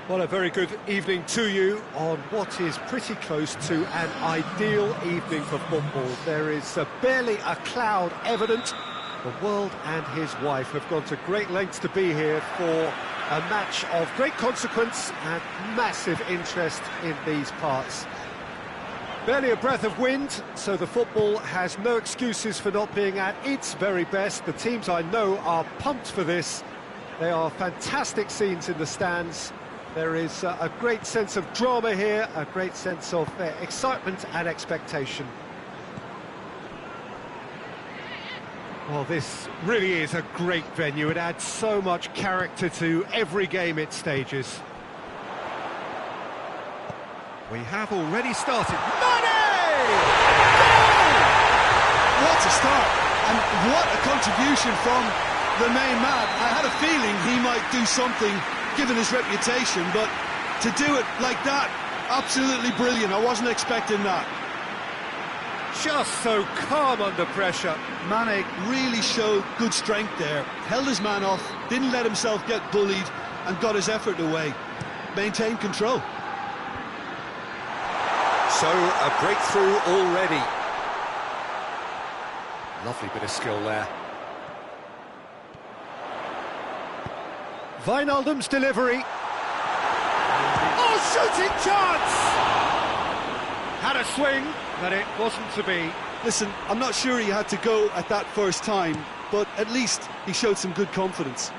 Well, a very good evening to you on what is pretty close to an ideal evening for football. There is barely a cloud evident. The world and his wife have gone to great lengths to be here for a match of great consequence and massive interest in these parts. Barely a breath of wind, so the football has no excuses for not being at its very best. The teams I know are pumped for this. They are fantastic scenes in the stands. There is a great sense of drama here, a great sense of excitement and expectation. Well, this really is a great venue. It adds so much character to every game it stages. We have already started. Mane! What a start, and what a contribution from the main man. I had a feeling he might do something given his reputation, but to do it like that, absolutely brilliant. I wasn't expecting that. Just so calm under pressure. Mane really showed good strength there, held his man off, didn't let himself get bullied, and got his effort away. Maintained control. So, a breakthrough already. Lovely bit of skill there. Wijnaldum's delivery. Oh, shooting chance! Had a swing, but it wasn't to be. Listen, I'm not sure he had to go at that first time, but at least he showed some good confidence.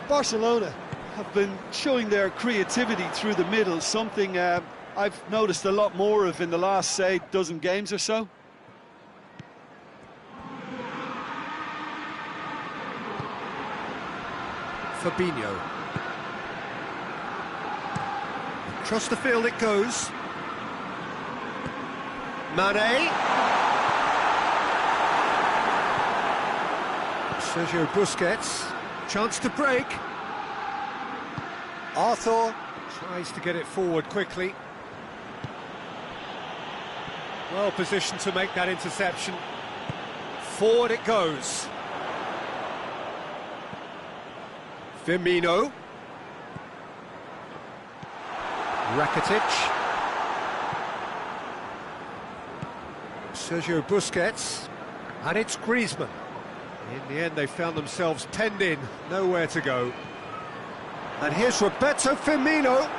Barcelona have been showing their creativity through the middle, something I've noticed a lot more of in the last, say, dozen games or so. Fabinho. Across the field it goes. Mane. Sergio Busquets. Chance to break. Arthur tries to get it forward quickly. Well positioned to make that interception. Forward it goes. Firmino. Rakitic. Sergio Busquets. And it's Griezmann. In the end, they found themselves penned in, nowhere to go. And here's Roberto Firmino.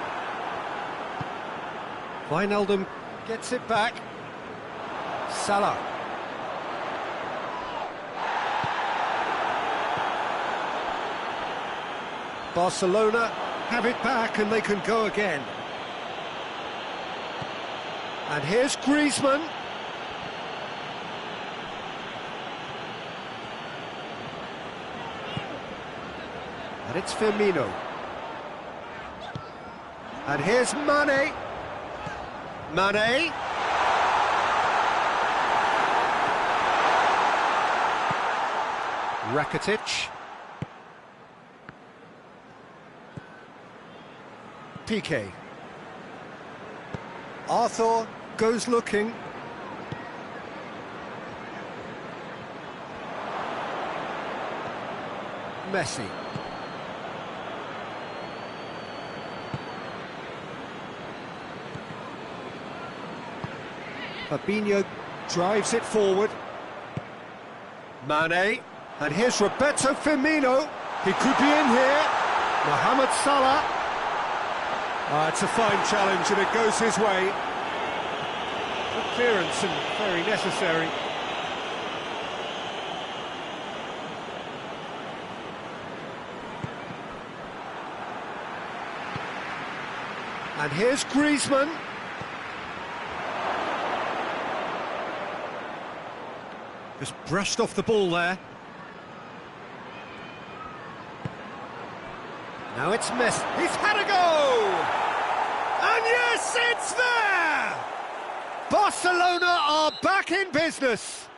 Wijnaldum gets it back. Salah. Barcelona have it back and they can go again. And here's Griezmann. And it's Firmino. And here's Mane. Mane. Rakitic. Piqué. Arthur goes looking. Messi. Fabinho drives it forward. Mane. And here's Roberto Firmino. He could be in here. Mohamed Salah. It's a fine challenge and it goes his way. Good clearance and very necessary. And here's Griezmann. Just brushed off the ball there. Now it's Messi. He's had a go! And yes, it's there! Barcelona are back in business.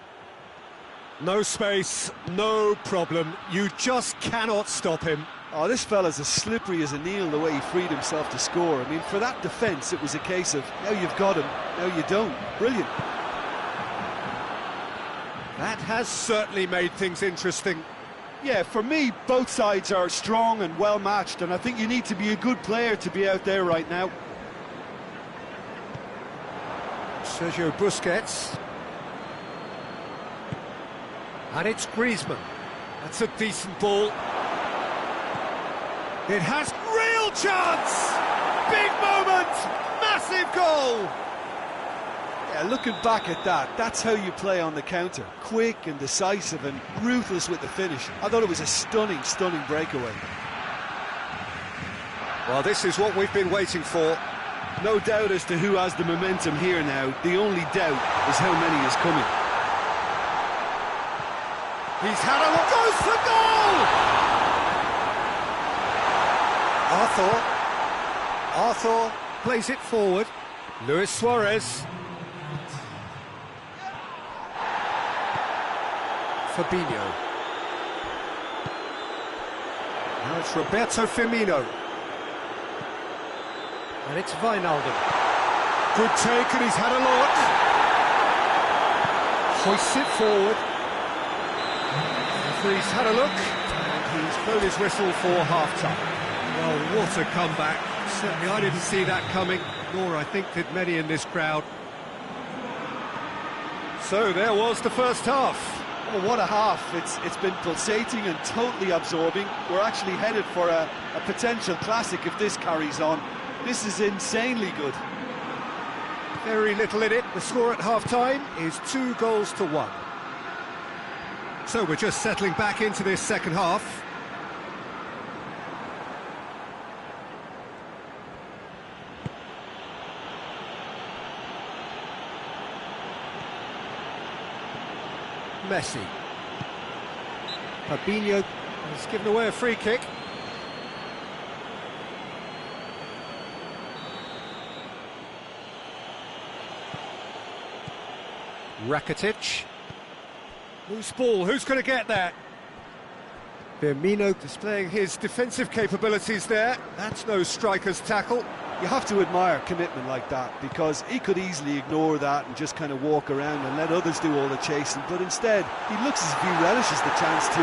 No space, no problem. You just cannot stop him. Oh, this fella's as slippery as a needle the way he freed himself to score. I mean, for that defence, it was a case of, now you've got him, now you don't. Brilliant. That has certainly made things interesting. Yeah, for me, both sides are strong and well matched, and I think you need to be a good player to be out there right now. Sergio Busquets. And it's Griezmann. That's a decent ball. It has real chance! Big moment! Massive goal! Yeah, looking back at that, that's how you play on the counter. Quick and decisive and ruthless with the finish. I thought it was a stunning, stunning breakaway. Well, this is what we've been waiting for. No doubt as to who has the momentum here now. The only doubt is how many is coming. He's had a look, goes for goal! Arthur plays it forward. Luis Suarez. Fabinho. Now it's Roberto Firmino. And it's Wijnaldum. Good take, and he's had a look. Hoists it forward. He's had a look, and he's blown his whistle for half-time. Well, what a comeback. Certainly I didn't see that coming, nor I think did many in this crowd. So there was the first half. Oh, what a half. It's been pulsating and totally absorbing. We're actually headed for a potential classic if this carries on. This is insanely good. Very little in it. The score at half-time is 2-1. So we're just settling back into this second half. Messi. Fabinho has given away a free kick. Rakitic. Loose ball, who's going to get that? Firmino displaying his defensive capabilities there. That's no striker's tackle. You have to admire commitment like that, because he could easily ignore that and just kind of walk around and let others do all the chasing, but instead he looks as if he relishes the chance to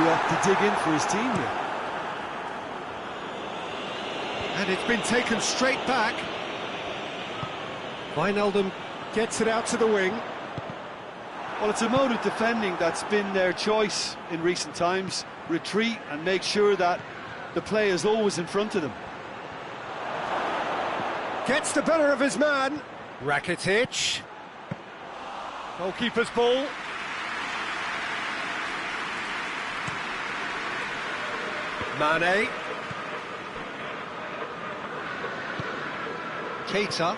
dig in for his team here. And it's been taken straight back. Wijnaldum gets it out to the wing. Well, it's a mode of defending that's been their choice in recent times. Retreat and make sure that the play is always in front of them. Gets the better of his man. Rakitic. Goalkeeper's ball. Mane. Keita.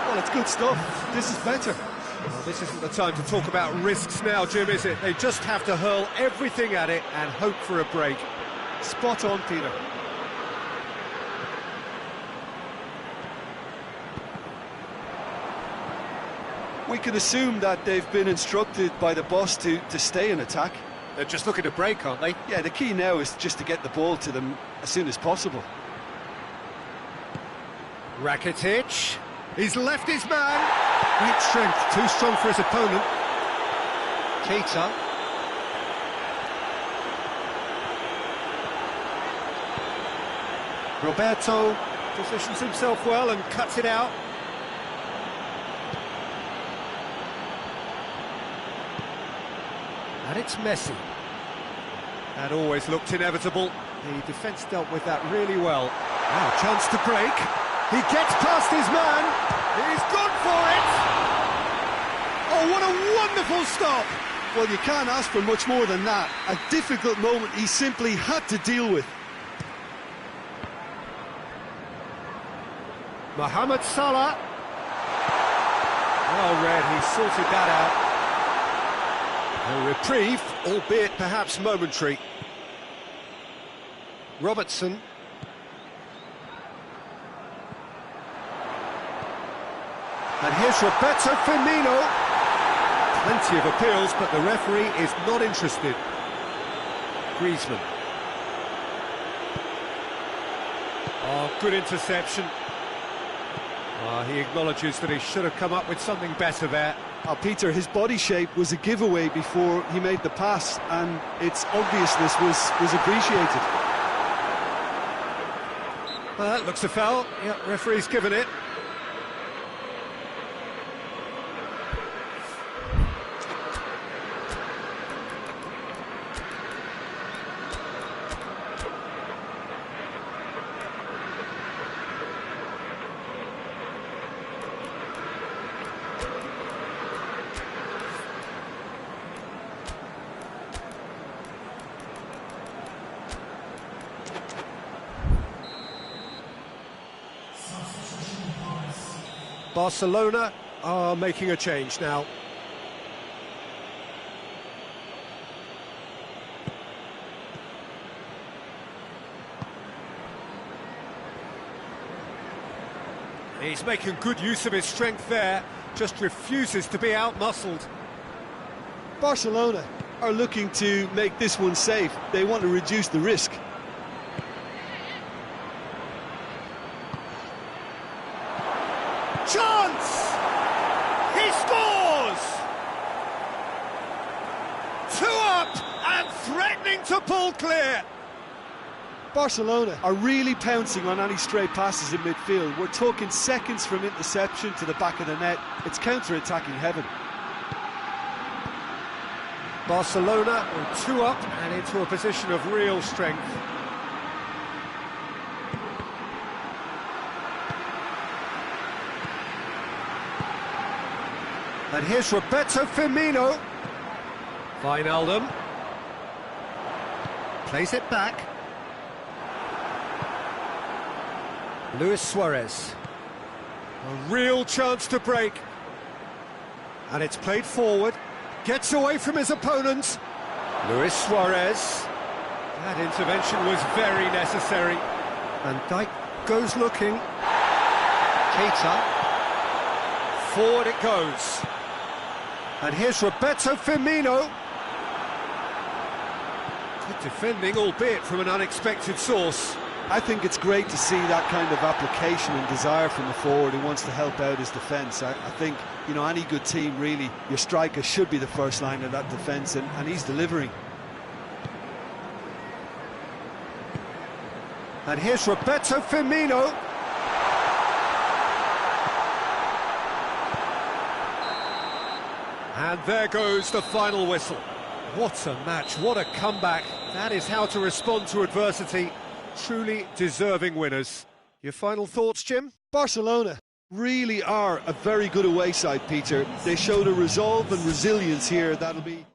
Well, it's good stuff. This is better. Well, this isn't the time to talk about risks now, Jim, is it? They just have to hurl everything at it and hope for a break. Spot on, Peter. We can assume that they've been instructed by the boss to stay in attack. They're just looking to break, aren't they? Yeah, the key now is just to get the ball to them as soon as possible. Rakitic. He's left his man. Great strength, too strong for his opponent. Keita. Roberto positions himself well and cuts it out. And it's Messi. That always looked inevitable. The defence dealt with that really well. Now, chance to break. He gets past his man. He's gone for it. Oh, what a wonderful stop. Well, you can't ask for much more than that. A difficult moment he simply had to deal with. Mohamed Salah. Well read, he sorted that out. A reprieve, albeit perhaps momentary. Robertson. And here's Roberto Firmino. Plenty of appeals, but the referee is not interested. Griezmann. Oh, good interception. He acknowledges that he should have come up with something better there. Peter, his body shape was a giveaway before he made the pass, and its obviousness was appreciated. That looks a foul. Yeah, referee's given it. Barcelona are making a change now. He's making good use of his strength there, just refuses to be out-muscled. Barcelona are looking to make this one safe. They want to reduce the risk. Chance! He scores! 2 up and threatening to pull clear. Barcelona are really pouncing on any stray passes in midfield. We're talking seconds from interception to the back of the net. It's counter-attacking heaven. Barcelona are 2 up and into a position of real strength. And here's Roberto Firmino. Wijnaldum. Plays it back. Luis Suarez. A real chance to break. And it's played forward. Gets away from his opponent. Luis Suarez. That intervention was very necessary. And Dijk goes looking. Keita. Forward it goes. And here's Roberto Firmino. Good defending, albeit from an unexpected source. I think it's great to see that kind of application and desire from a forward who wants to help out his defence. I think, you know, any good team, really, your striker should be the first line of that defence, and he's delivering. And here's Roberto Firmino. And there goes the final whistle. What a match, what a comeback. That is how to respond to adversity. Truly deserving winners. Your final thoughts, Jim? Barcelona really are a very good away side, Peter. They showed a resolve and resilience here that'll be...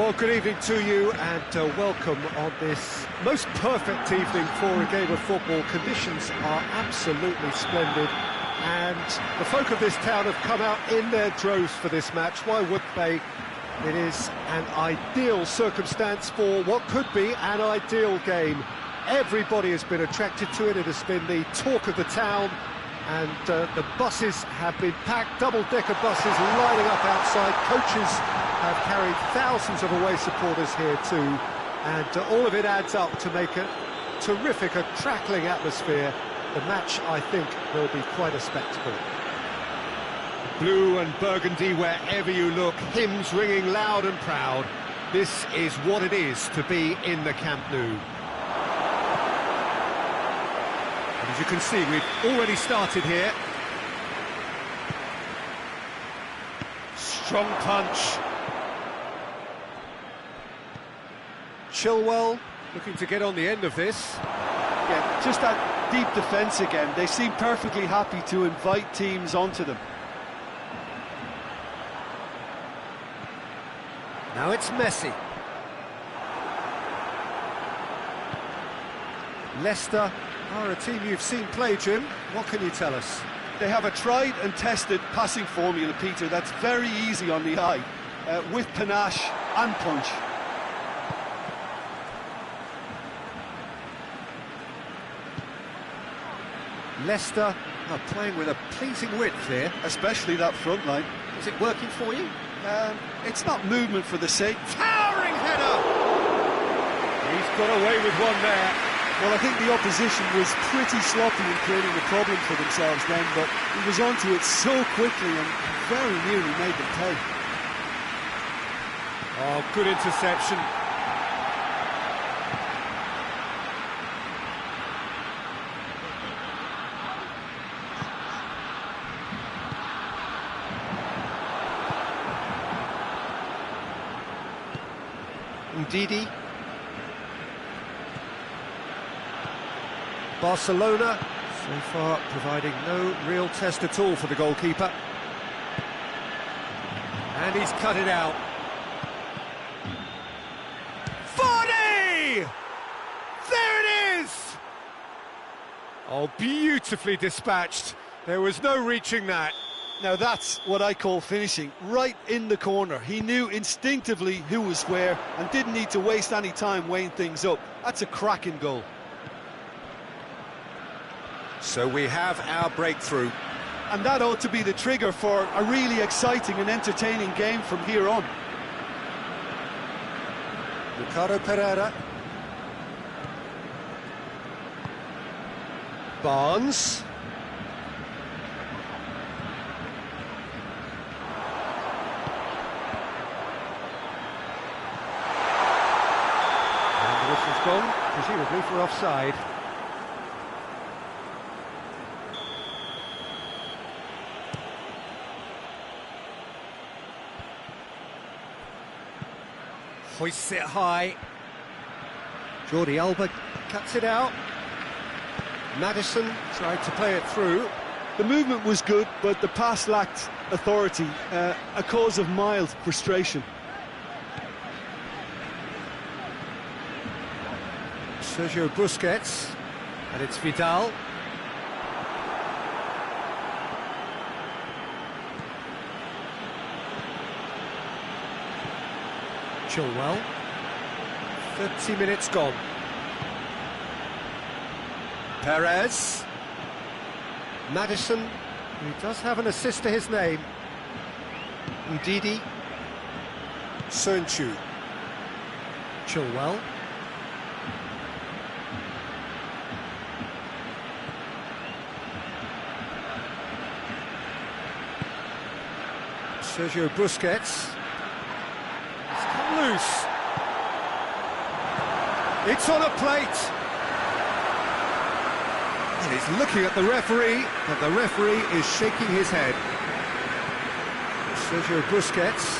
Well, good evening to you and welcome on this most perfect evening for a game of football. Conditions are absolutely splendid and the folk of this town have come out in their droves for this match. Why would they? It is an ideal circumstance for what could be an ideal game. Everybody has been attracted to it. It has been the talk of the town. And the buses have been packed, double-decker buses lining up outside. Coaches have carried thousands of away supporters here too. And all of it adds up to make a terrific, a crackling atmosphere. The match, I think, will be quite a spectacle. Blue and burgundy wherever you look, hymns ringing loud and proud. This is what it is to be in the Camp Nou. As you can see, we've already started here. Strong punch. Chilwell looking to get on the end of this. Yeah, just that deep defence again. They seem perfectly happy to invite teams onto them. Now it's Messi. Leicester are a team you've seen play, Jim. What can you tell us? They have a tried and tested passing formula, Peter, that's very easy on the eye, with panache and punch. Leicester are playing with a pleasing width here. Especially that front line. Is it working for you? It's not movement for the sake. Towering header! He's got away with one there. Well, I think the opposition was pretty sloppy in creating the problem for themselves then, but he was onto it so quickly and very nearly made them pay. Oh, good interception. Ndidi. Barcelona, so far providing no real test at all for the goalkeeper. And he's cut it out. Vardy! There it is! Oh, beautifully dispatched. There was no reaching that. Now that's what I call finishing, right in the corner. He knew instinctively who was where and didn't need to waste any time weighing things up. That's a cracking goal. So we have our breakthrough. And that ought to be the trigger for a really exciting and entertaining game from here on. Ricardo Pereira. Barnes. And the whistle's gone, presumably for offside. Hoists it high. Jordi Alba cuts it out. Maddison tried to play it through. The movement was good, but the pass lacked authority, a cause of mild frustration. Sergio Busquets, and it's Vidal. Chilwell. 30 minutes gone. Perez. Maddison, who does have an assist to his name. Ndidi. Sönchu. Chilwell. Sergio Busquets. It's come loose. It's on a plate. And he's looking at the referee, but the referee is shaking his head. Sergio Busquets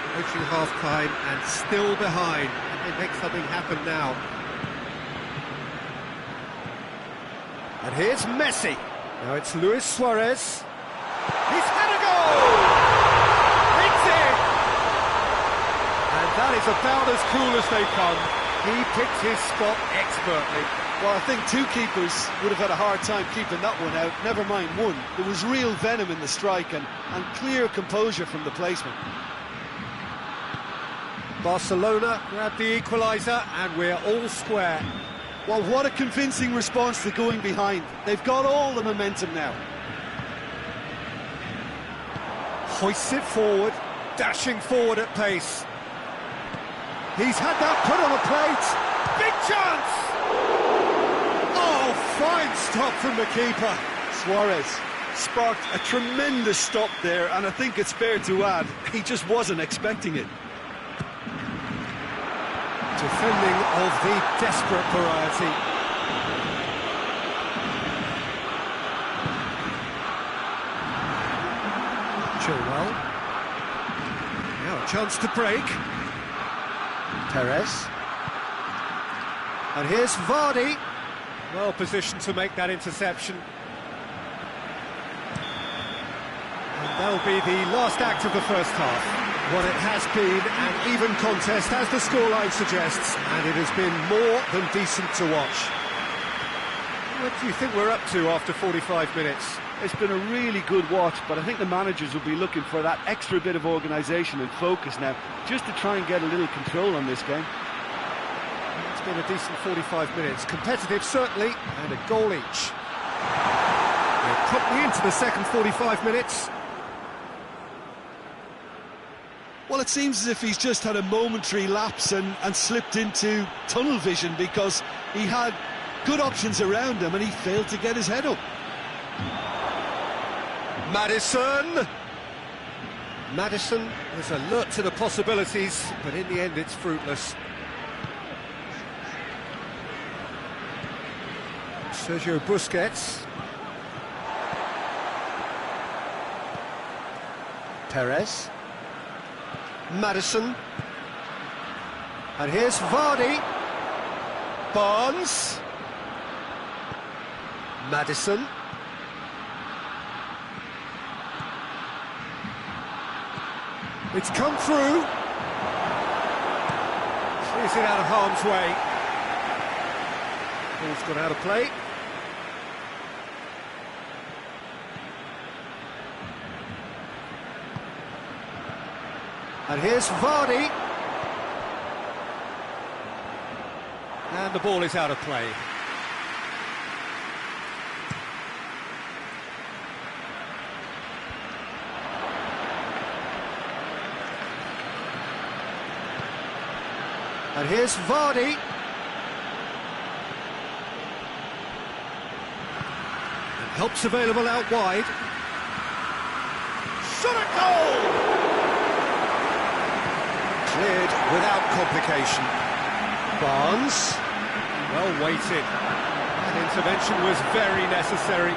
approaching half-time and still behind. Can they make something happen now? And here's Messi. Now it's Luis Suarez. He's had a goal! It's in! And that is about as cool as they come. He picked his spot expertly. Well, I think two keepers would have had a hard time keeping that one out, never mind one. There was real venom in the strike and clear composure from the placement. Barcelona grabbed the equaliser and we're all square. Well, what a convincing response to going behind. They've got all the momentum now. Hoists it forward, dashing forward at pace. He's had that put on a plate. Big chance! Oh, fine stop from the keeper. Suarez sparked a tremendous stop there, and I think it's fair to add, he just wasn't expecting it. Defending of the desperate variety. Chilwell. Now a chance to break. Perez. And here's Vardy. Well positioned to make that interception. And that'll be the last act of the first half. What it has been an even contest, as the scoreline suggests, and it has been more than decent to watch. What do you think we're up to after 45 minutes? It's been a really good watch, but I think the managers will be looking for that extra bit of organisation and focus now, just to try and get a little control on this game. It's been a decent 45 minutes. Competitive, certainly, and a goal each. We're properly into the second 45 minutes. Well, it seems as if he's just had a momentary lapse and slipped into tunnel vision, because he had good options around him and he failed to get his head up. Maddison was alert to the possibilities, but in the end it's fruitless. Sergio Busquets. Perez. Maddison. And here's Vardy. Barnes. Maddison. It's come through. Clears it out of harm's way. Ball's gone out of play. And here's Vardy. And the ball is out of play. And here's Vardy. And help's available out wide. Shot at goal! Cleared without complication. Barnes. Well weighted. That intervention was very necessary.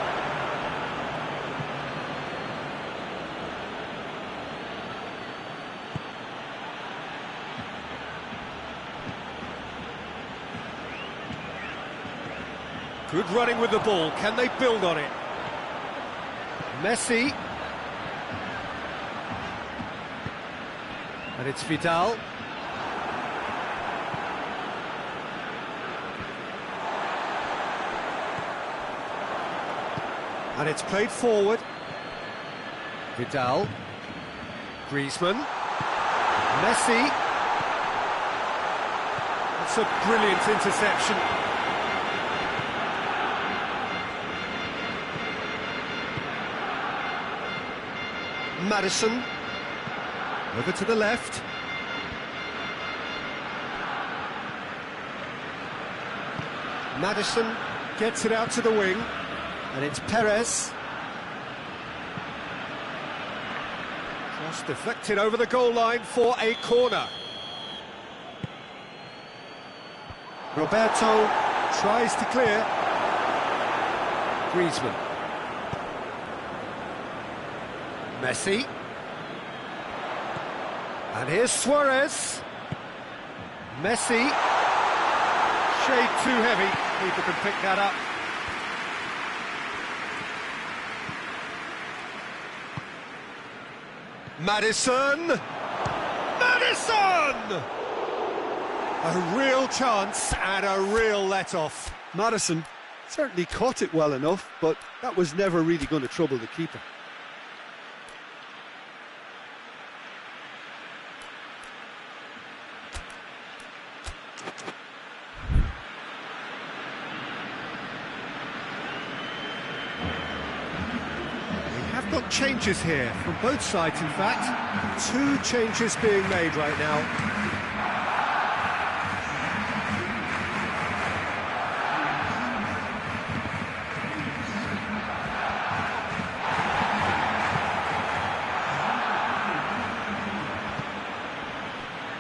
Good running with the ball. Can they build on it? Messi. And it's Vidal. And it's played forward. Vidal. Griezmann. Messi. That's a brilliant interception. Maddison. Over to the left. Maddison gets it out to the wing. And it's Perez. Just deflected over the goal line for a corner. Roberto tries to clear. Griezmann. Messi. And here's Suarez. Messi. Shade too heavy. People can pick that up. Maddison. Maddison! A real chance and a real let-off. Maddison certainly caught it well enough, but that was never really going to trouble the keeper. Got changes here from both sides, in fact. 2 changes being made right now.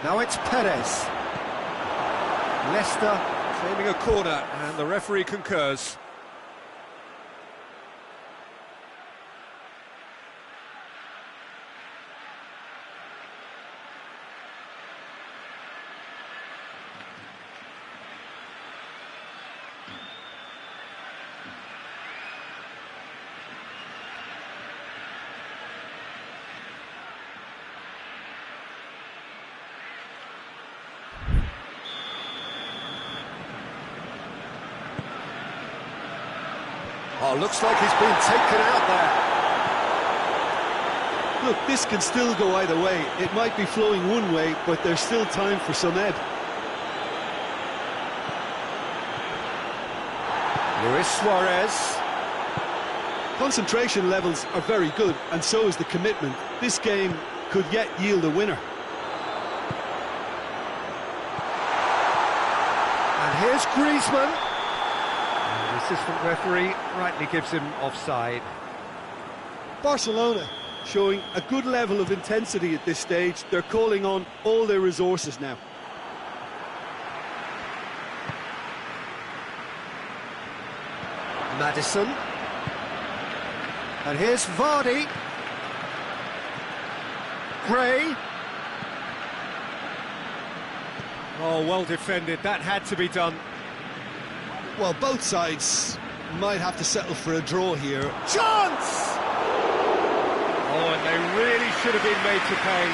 Now it's Perez. Leicester claiming a corner, and the referee concurs. Oh, looks like he's been taken out there. Look, this can still go either way. It might be flowing one way, but there's still time for some ebb. Luis Suarez. Concentration levels are very good, and so is the commitment. This game could yet yield a winner. And here's Griezmann. And the assistant referee rightly gives him offside. Barcelona showing a good level of intensity at this stage. They're calling on all their resources now. Maddison. And here's Vardy. Gray. Oh, well defended. That had to be done. Well, both sides might have to settle for a draw here. Chance! Oh, and they really should have been made to pay.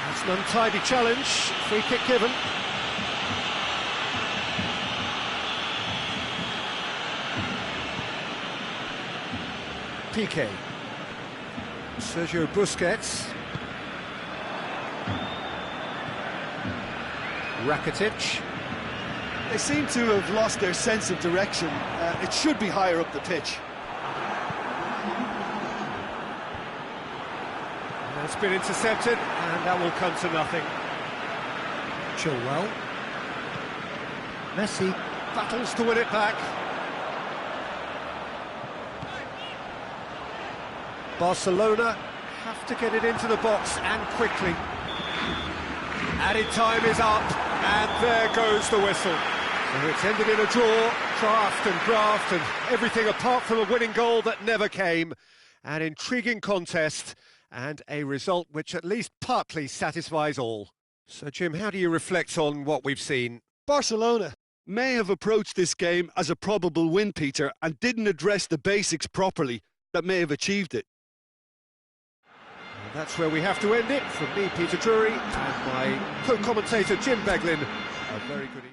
That's an untidy challenge. Free kick given. Piqué. Sergio Busquets. Rakitic. They seem to have lost their sense of direction. It should be higher up the pitch. It's been intercepted, and that will come to nothing. Chilwell. Messi battles to win it back. Barcelona have to get it into the box, and quickly. Added time is up, and there goes the whistle. So it's ended in a draw, draft and graft, and everything apart from a winning goal that never came. An intriguing contest, and a result which at least partly satisfies all. So, Jim, how do you reflect on what we've seen? Barcelona may have approached this game as a probable win, Peter, and didn't address the basics properly that may have achieved it. And that's where we have to end it. From me, Peter Drury, and my co-commentator, Jim Beglin. A very good evening.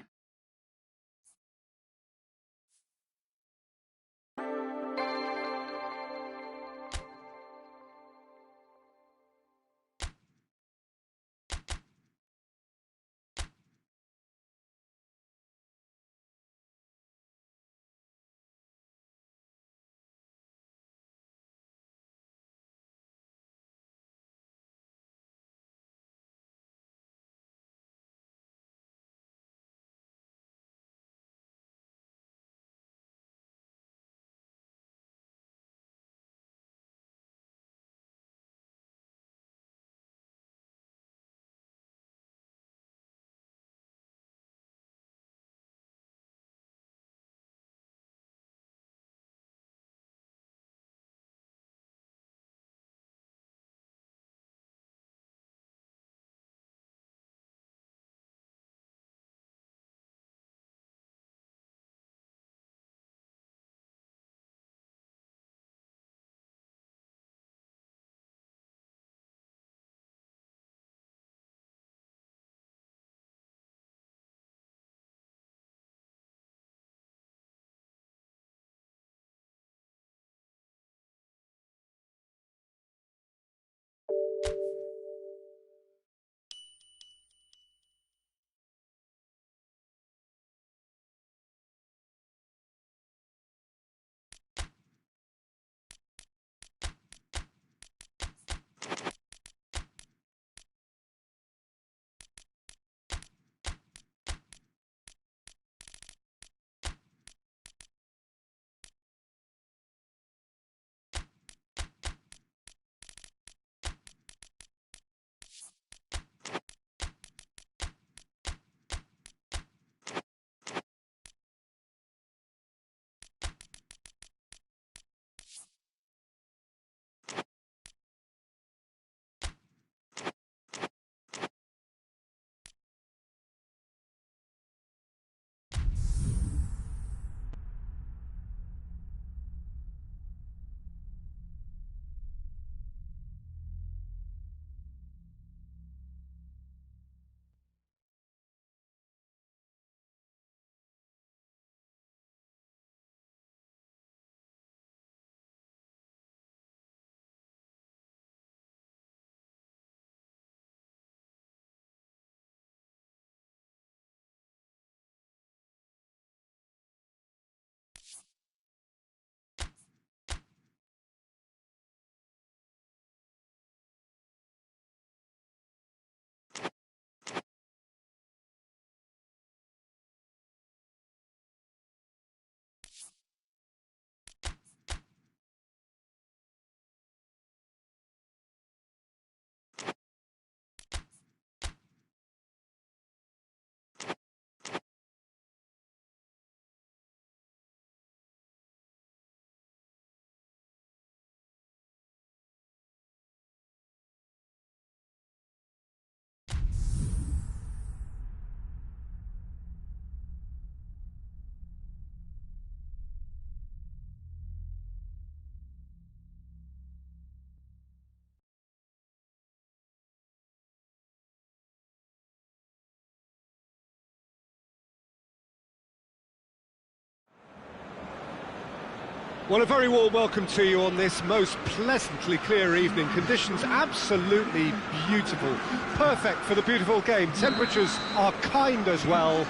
Well, a very warm welcome to you on this most pleasantly clear evening. Conditions absolutely beautiful. Perfect for the beautiful game. Temperatures are kind as well.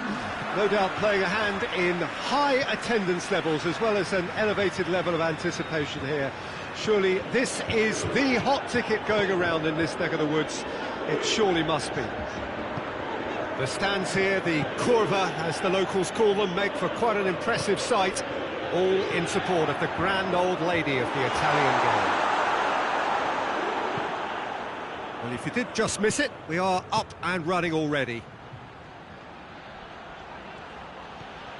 No doubt playing a hand in high attendance levels as well as an elevated level of anticipation here. Surely this is the hot ticket going around in this neck of the woods. It surely must be. The stands here, the curva, as the locals call them, make for quite an impressive sight. All in support of the grand old lady of the Italian game. Well, if you did just miss it, we are up and running already.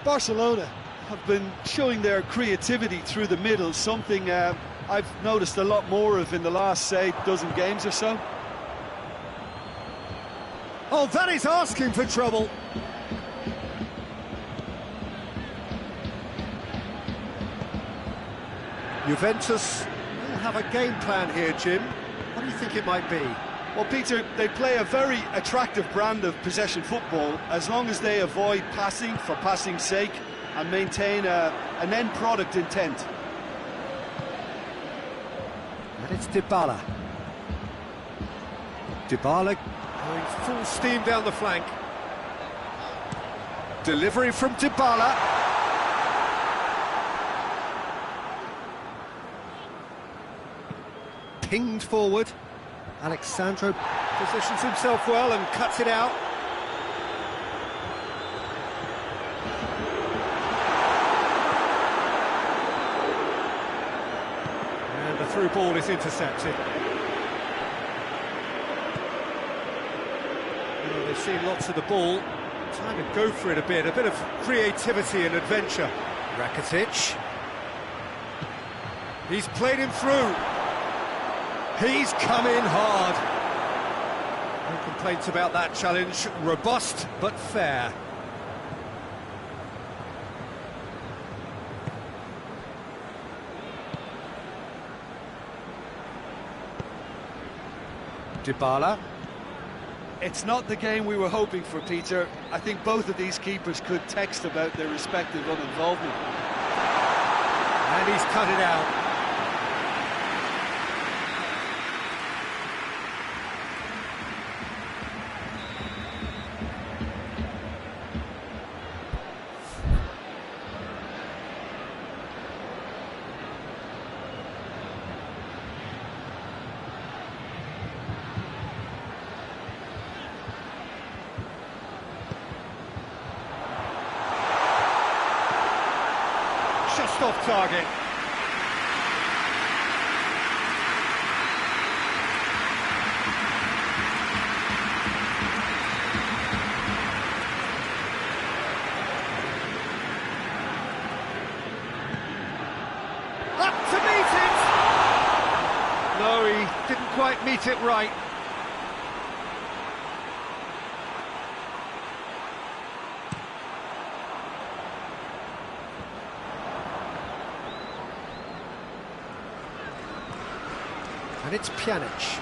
Barcelona have been showing their creativity through the middle, something I've noticed a lot more of in the last, say, dozen games or so. Oh, that is asking for trouble. Juventus will have a game plan here, Jim. What do you think it might be? Well, Peter, they play a very attractive brand of possession football as long as they avoid passing for passing's sake and maintain an end product intent. And it's Dybala. Dybala going full steam down the flank. Delivery from Dybala. Pinged forward. Alexandro positions himself well and cuts it out. And the through ball is intercepted. Well, they've seen lots of the ball. Time to go for it a bit of creativity and adventure. Rakitic. He's played him through. He's come in hard. No complaints about that challenge. Robust, but fair. Dybala. It's not the game we were hoping for, Peter. I think both of these keepers could text about their respective uninvolvement. And he's cut it out. Just off target. Up to meet it! No, he didn't quite meet it right. And it's Pjanic.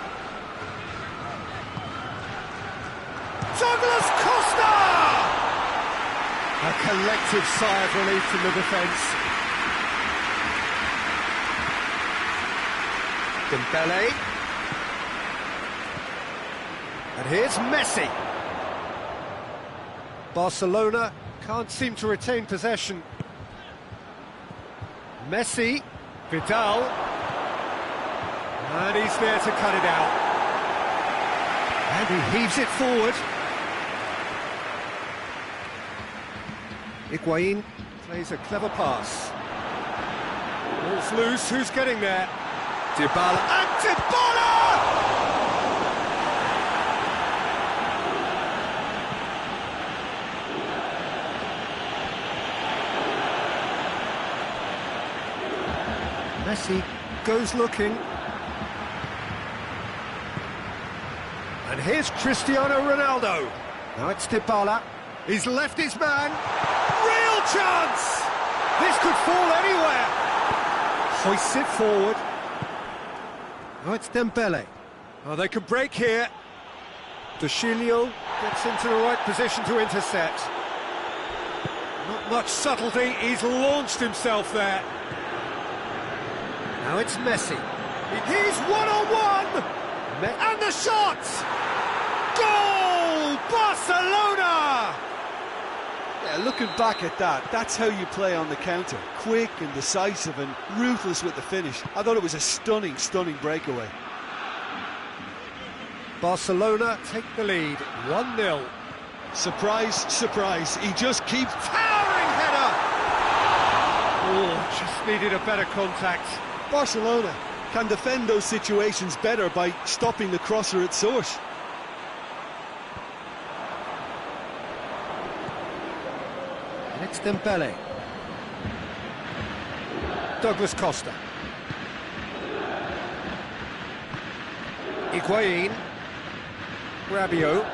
Douglas Costa! A collective sigh of relief from the defence. Dembele. And here's Messi. Barcelona can't seem to retain possession. Messi. Vidal. And he's there to cut it out. And he heaves it forward. Higuain plays a clever pass. Ball's loose, who's getting there? Dybala, and Dybala! Messi goes looking. And here's Cristiano Ronaldo. Now it's Dybala. He's left his man. Real chance! This could fall anywhere. Hoists it forward. Now it's Dembele. Oh, they can break here. De Chilio gets into the right position to intercept. Not much subtlety. He's launched himself there. Now it's Messi. He's one-on-one! And the shot! Goal! Barcelona! Yeah, looking back at that, that's how you play on the counter. Quick and decisive and ruthless with the finish. I thought it was a stunning, stunning breakaway. Barcelona take the lead, 1-0. Surprise, surprise, he just keeps... Towering header! Oh, just needed a better contact. Barcelona can defend those situations better by stopping the crosser at source. And it's Dembele. Douglas Costa. Higuain. Rabiot.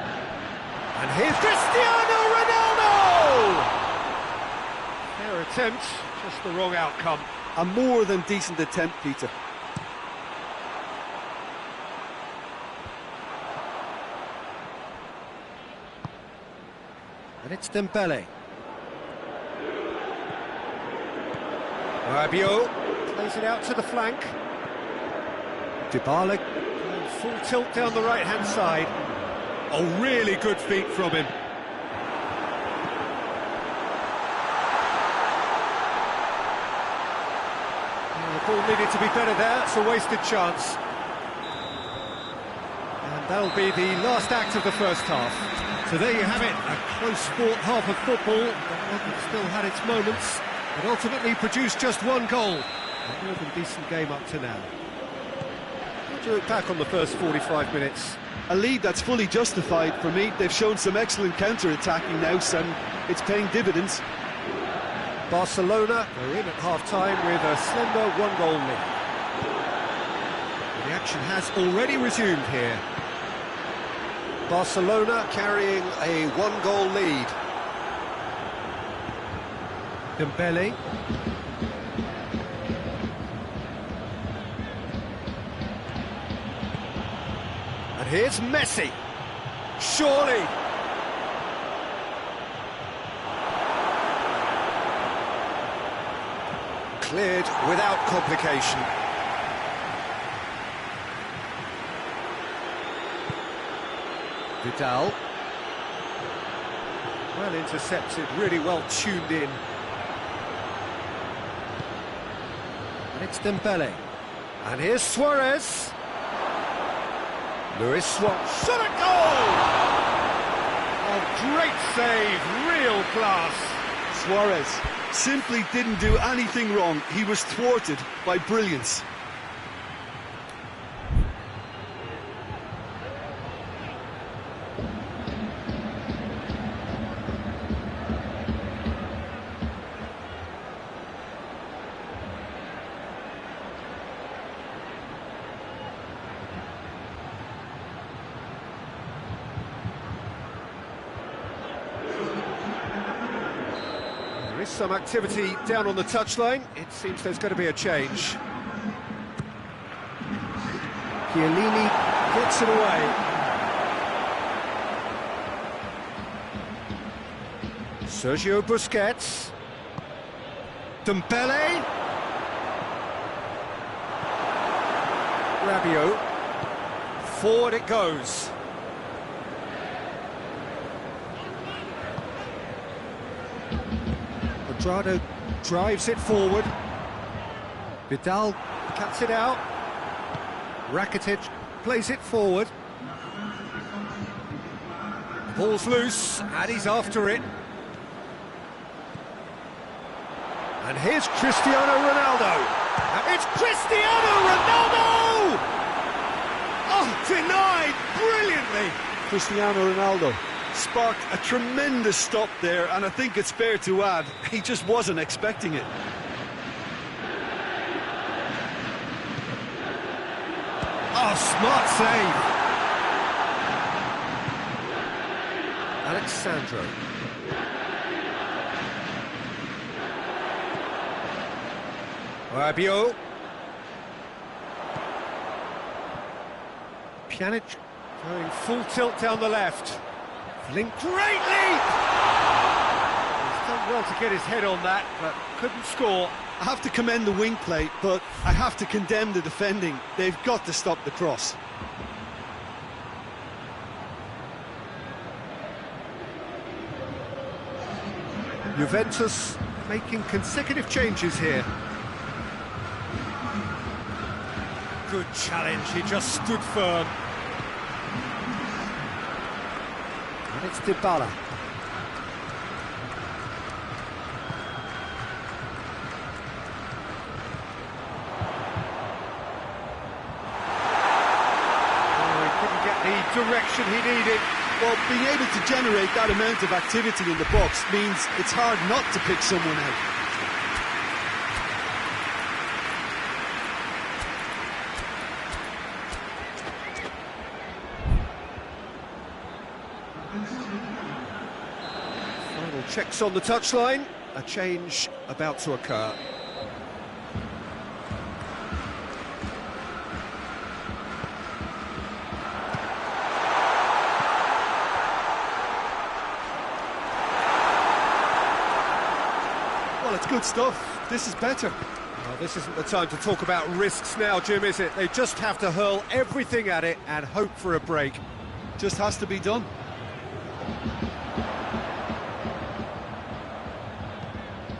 And here's Cristiano Ronaldo! Fair attempt, just the wrong outcome. A more than decent attempt, Peter. And it's Dembele. Rabiot plays it out to the flank. Dybala going full tilt down the right-hand side. Oh, really good feet from him. The ball needed to be better there, it's a wasted chance. And that'll be the last act of the first half. So there you have it, a close-fought half of football that still had its moments, but ultimately produced just one goal. A more than decent game up to now. What do you look back on the first 45 minutes? A lead that's fully justified for me. They've shown some excellent counter-attacking now, and it's paying dividends. Barcelona are in at half-time with a slender one-goal lead. The action has already resumed here. Barcelona carrying a one-goal lead. Dembele. And here's Messi. Surely. Cleared without complication. Vidal. Well intercepted, really well tuned in. And it's Dembele. And here's Suarez. Luis Suarez. Shot at goal! Oh, great save, real class. Suarez simply didn't do anything wrong. He was thwarted by brilliance. There is some activity down on the touchline. It seems there's going to be a change. Chiellini gets it away. Sergio Busquets. Dembele. Rabiot. Forward it goes. Quadrado drives it forward. Vidal cuts it out. Rakitic plays it forward. Ball's loose, and he's after it. And here's Cristiano Ronaldo. It's Cristiano Ronaldo! Oh, denied brilliantly. Cristiano Ronaldo sparked a tremendous stop there, and I think it's fair to add, he just wasn't expecting it. Oh, smart save. Alexandro. Rabiot. Pjanic going full tilt down the left. Link, great leap! He's done well to get his head on that, but couldn't score. I have to commend the wing play, but I have to condemn the defending. They've got to stop the cross. Juventus making consecutive changes here. Good challenge, he just stood firm. And it's Dybala. The direction he needed. Well, being able to generate that amount of activity in the box means it's hard not to pick someone out. Final checks on the touchline. A change about to occur. Well, it's good stuff. This is better. Well, this isn't the time to talk about risks now, Jim, is it? They just have to hurl everything at it and hope for a break. Just has to be done.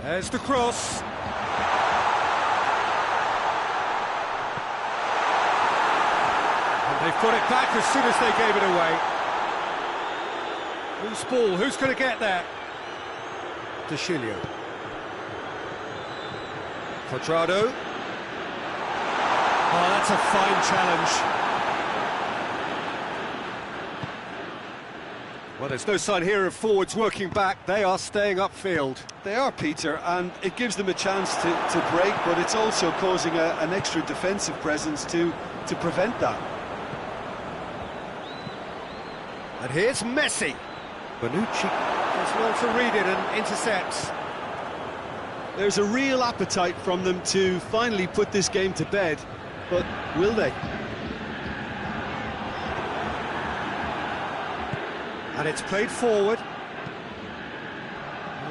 There's the cross. And they've got it back as soon as they gave it away. Who's ball? Who's going to get there? De Chilio. Quadrado. Oh, that's a fine challenge. Well, there's no sign here of forwards working back. They are staying upfield. They are, Peter, and it gives them a chance to break, but it's also causing an extra defensive presence to prevent that. And here's Messi. Bonucci does well to read it and intercepts. There's a real appetite from them to finally put this game to bed, but will they? And it's played forward.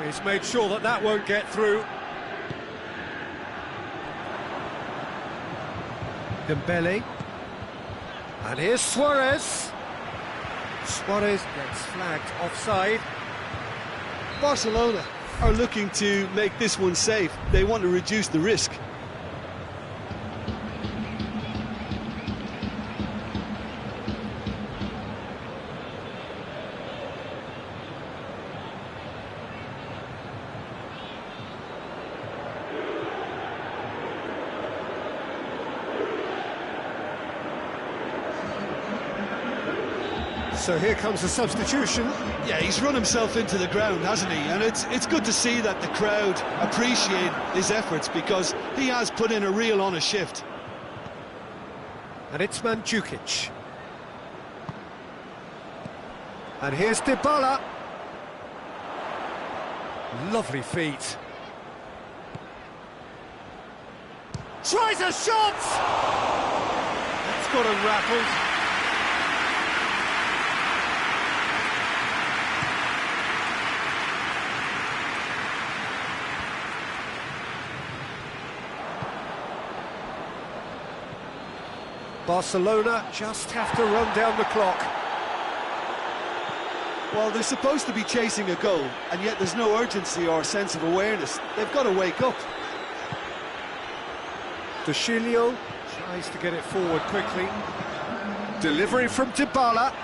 He's made sure that that won't get through. Dembele. And here's Suarez. Suarez gets flagged offside. Barcelona are looking to make this one safe. They want to reduce the risk. So here comes the substitution. Yeah, he's run himself into the ground, hasn't he? And it's good to see that the crowd appreciate his efforts, because he has put in a real honest shift. And it's Mandzukic. And here's Dybala. Lovely feet. Tries a shot! That's got him rattled. Barcelona just have to run down the clock. Well, they're supposed to be chasing a goal, and yet there's no urgency or sense of awareness. They've got to wake up. De Chilio tries to get it forward quickly. Delivery from Dybala.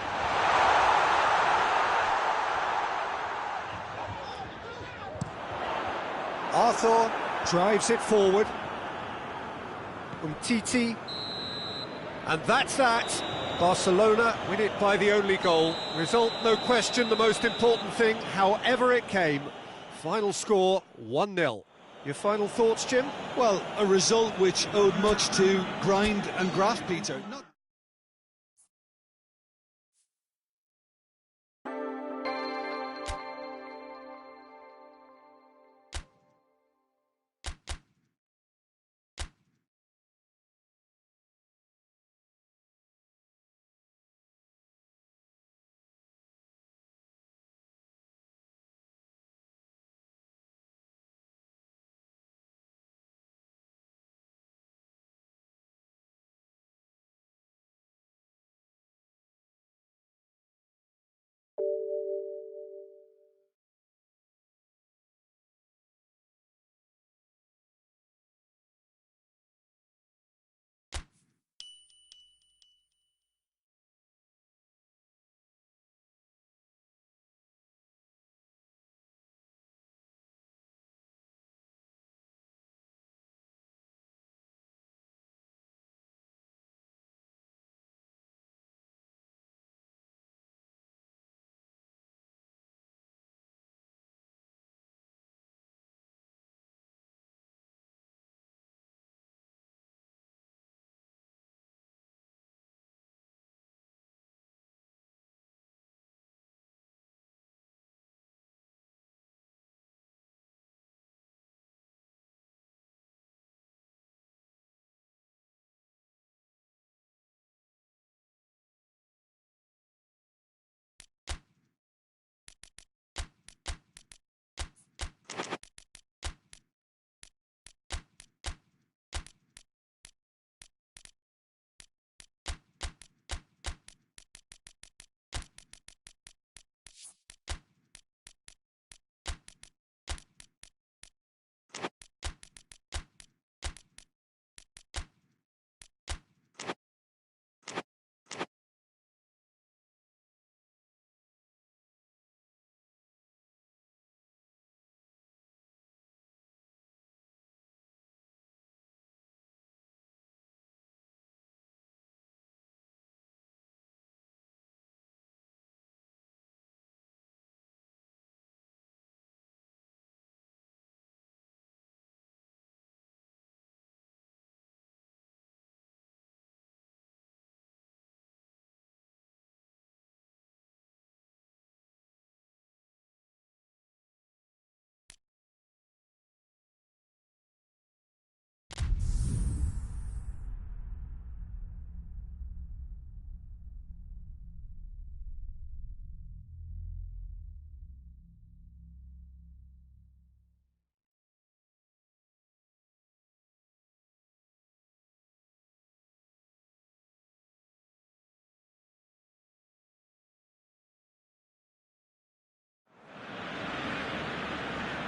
Arthur drives it forward. Umtiti. And that's that. Barcelona win it by the only goal. Result, no question, the most important thing, however it came. Final score, 1-0. Your final thoughts, Jim? Well, a result which owed much to grind and graft, Peter.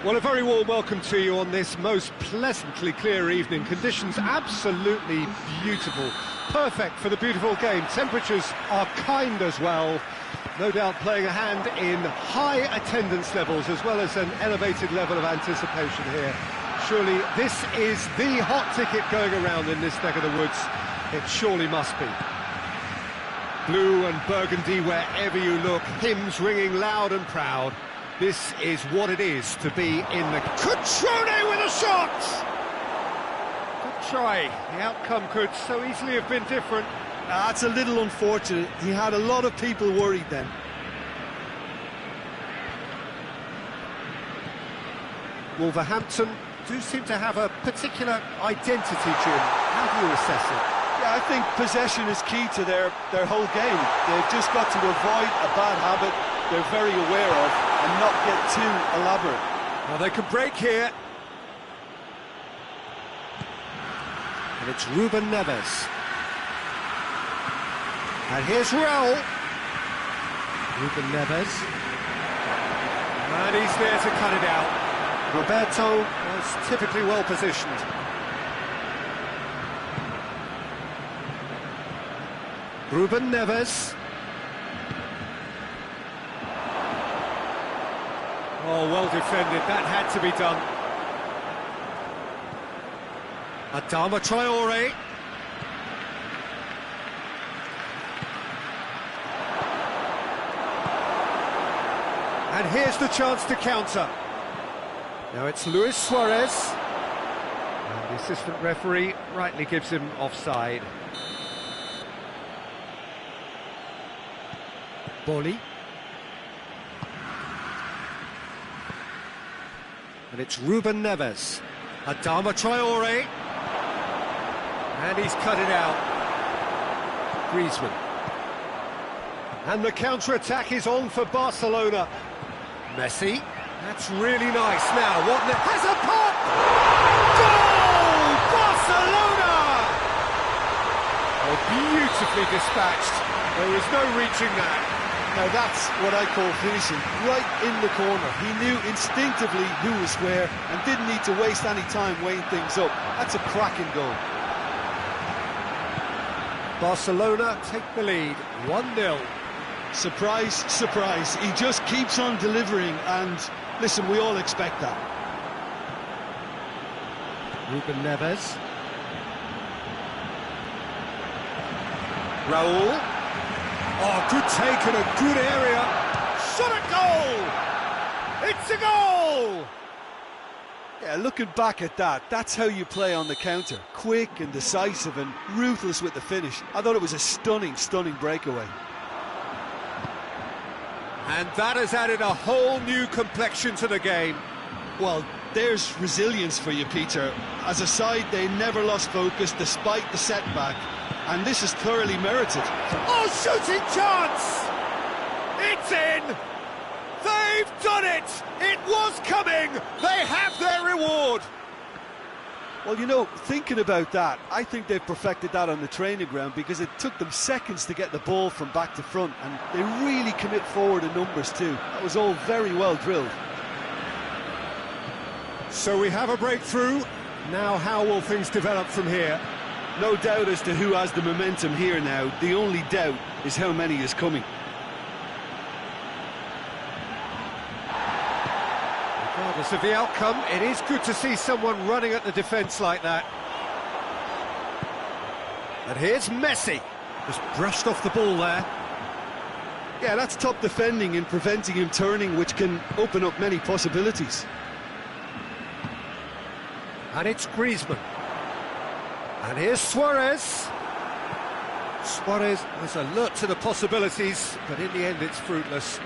Well, a very warm welcome to you on this most pleasantly clear evening. Conditions absolutely beautiful. Perfect for the beautiful game. Temperatures are kind as well. No doubt playing a hand in high attendance levels as well as an elevated level of anticipation here. Surely this is the hot ticket going around in this neck of the woods. It surely must be. Blue and burgundy wherever you look, hymns ringing loud and proud. This is what it is to be in the... Cutrone with a shot! Good try. The outcome could so easily have been different. That's a little unfortunate. He had a lot of people worried then. Wolverhampton do seem to have a particular identity, Jim. How do you assess it? Yeah, I think possession is key to their whole game. They've just got to avoid a bad habit they're very aware of and not get too elaborate. Well, they can break here. And it's Ruben Neves. And here's Raul. Ruben Neves. And he's there to cut it out. Roberto was typically well positioned. Ruben Neves. Oh, well defended. That had to be done. Adama Traore. And here's the chance to counter. Now it's Luis Suarez. And the assistant referee rightly gives him offside. Boli. And it's Ruben Neves. Adama Traore. And he's cut it out. Griezmann. And the counter-attack is on for Barcelona. Messi. That's really nice. Now, what has a pop! Goal! Barcelona! Oh, beautifully dispatched. There is no reaching that. Now that's what I call finishing, right in the corner. He knew instinctively who was where and didn't need to waste any time weighing things up. That's a cracking goal. Barcelona take the lead, 1-0. Surprise, surprise. He just keeps on delivering and, listen, we all expect that. Ruben Neves. Raul. Oh, good take in a good area. Shot at goal! It's a goal! Yeah, looking back at that, that's how you play on the counter. Quick and decisive and ruthless with the finish. I thought it was a stunning, stunning breakaway. And that has added a whole new complexion to the game. Well, there's resilience for you, Peter. As a side, they never lost focus despite the setback. And this is thoroughly merited. Oh, shooting chance! It's in! They've done it! It was coming! They have their reward! Well, you know, thinking about that, I think they've perfected that on the training ground because it took them seconds to get the ball from back to front, and they really commit forward in numbers too. That was all very well drilled. So we have a breakthrough. Now how will things develop from here? No doubt as to who has the momentum here now. The only doubt is how many is coming. Regardless of the outcome, it is good to see someone running at the defence like that. And here's Messi. Just brushed off the ball there. Yeah, that's top defending and preventing him turning, which can open up many possibilities. And it's Griezmann. And here's Suarez. Suarez was alert to the possibilities, but in the end it's fruitless.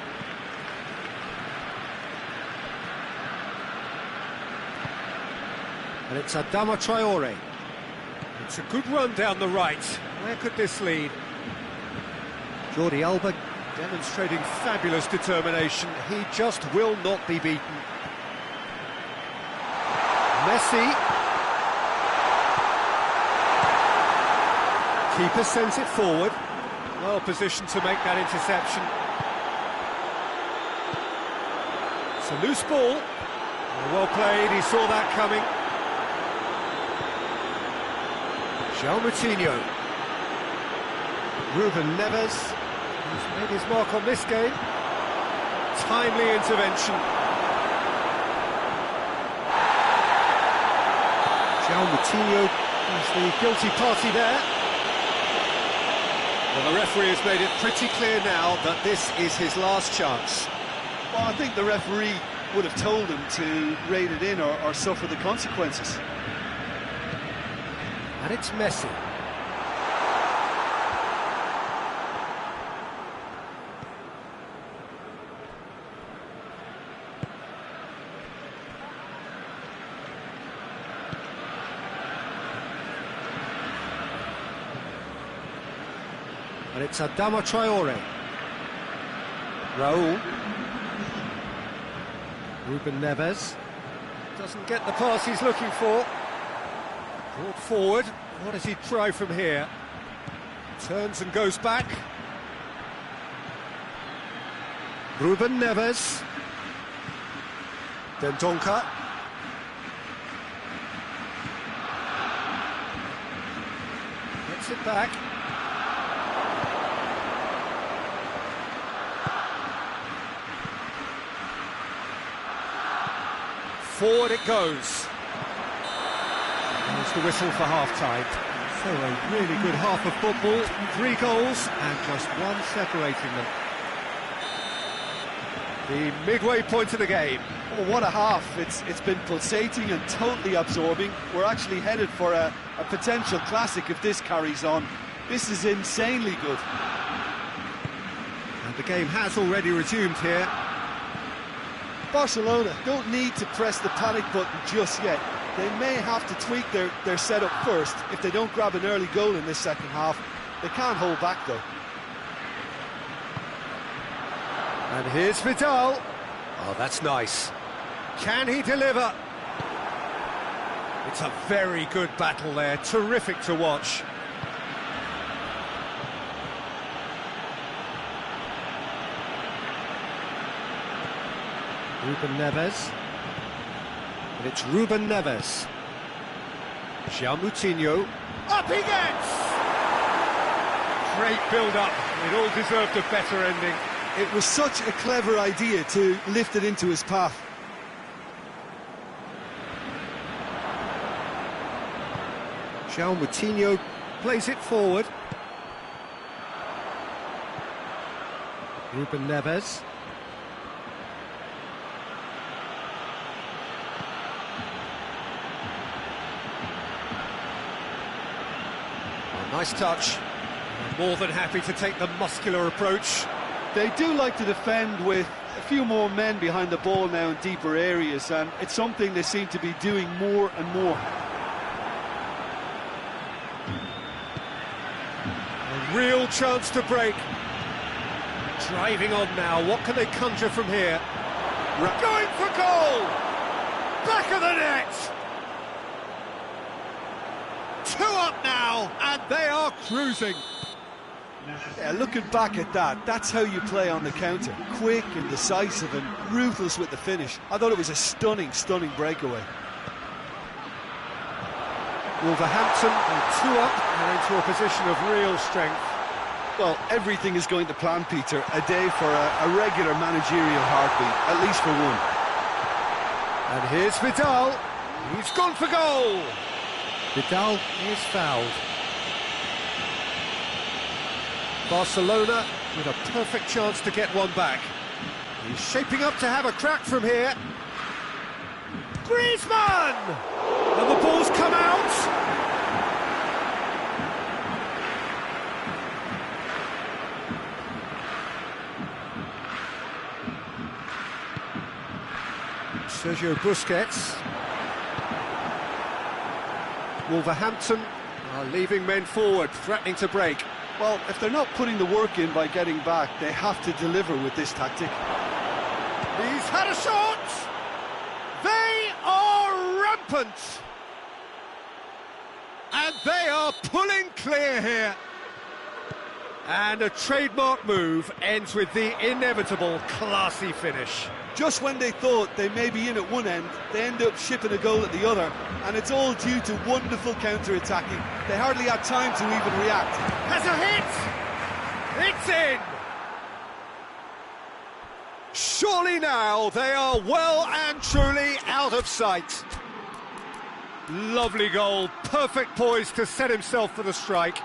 And it's Adama Traore. It's a good run down the right. Where could this lead? Jordi Alba demonstrating fabulous determination. He just will not be beaten. Messi. Keeper sends it forward. Well positioned to make that interception. It's a loose ball. Well played, he saw that coming. João Moutinho. Ruben Neves, who's made his mark on this game. Timely intervention. João Moutinho is the guilty party there. Well, the referee has made it pretty clear now that this is his last chance. Well, I think the referee would have told him to rein it in or suffer the consequences. And it's Messi. And it's Adama Traore. Raul. Ruben Neves. Doesn't get the pass he's looking for. Brought forward. What does he try from here? Turns and goes back. Ruben Neves. Dendoncker. Gets it back. Forward it goes. There's the whistle for half-time. So a really good half of football, 3 goals and just one separating them. The midway point of the game. Oh, what a half. It's been pulsating and totally absorbing. We're actually headed for a potential classic if this carries on. This is insanely good. And the game has already resumed here. Barcelona don't need to press the panic button just yet. They may have to tweak their setup first if they don't grab an early goal in this second half. They can't hold back though. And here's Vidal. Oh, that's nice. Can he deliver? It's a very good battle there. Terrific to watch. Ruben Neves. And it's Ruben Neves. João Moutinho. Up he gets! Great build-up. It all deserved a better ending. It was such a clever idea to lift it into his path. João Moutinho plays it forward. Ruben Neves. Nice touch. More than happy to take the muscular approach. They do like to defend with a few more men behind the ball now in deeper areas, and it's something they seem to be doing more and more. A real chance to break. Driving on now. What can they conjure from here? Going for goal! Back of the net! 2 up now, and they are cruising. Yeah, looking back at that, that's how you play on the counter. Quick and decisive and ruthless with the finish. I thought it was a stunning, stunning breakaway. Wolverhampton are 2 up and into a position of real strength. Well, everything is going to plan, Peter. A day for a regular managerial heartbeat, at least for one. And here's Vidal. He's gone for goal. Vidal is fouled. Barcelona with a perfect chance to get one back. He's shaping up to have a crack from here. Griezmann! And the ball's come out. Sergio Busquets. Wolverhampton are leaving men forward, threatening to break. Well, if they're not putting the work in by getting back, they have to deliver with this tactic. He's had a shot! They are rampant! And they are pulling clear here. And a trademark move ends with the inevitable classy finish. just when they thought they may be in at one end, they end up shipping a goal at the other, and it's all due to wonderful counter-attacking. They hardly had time to even react. Has a hit! It's in! Surely now they are well and truly out of sight. Lovely goal, perfect poise to set himself for the strike.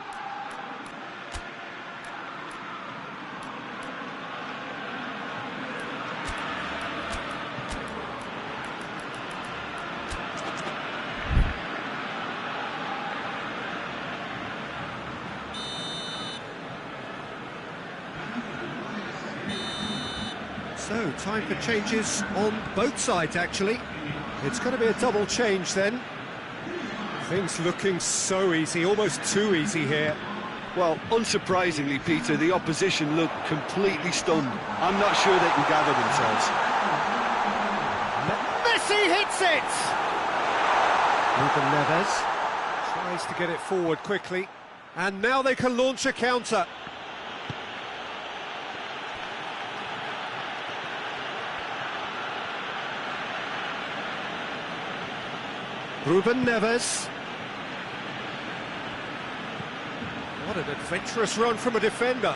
So, time for changes on both sides, actually. It's going to be a double change then. Things looking so easy, almost too easy here. Well, unsurprisingly, Peter, the opposition look completely stunned. I'm not sure they can gather themselves. Messi hits it! Ruben Neves tries to get it forward quickly. And now they can launch a counter. Ruben Neves. What an adventurous run from a defender.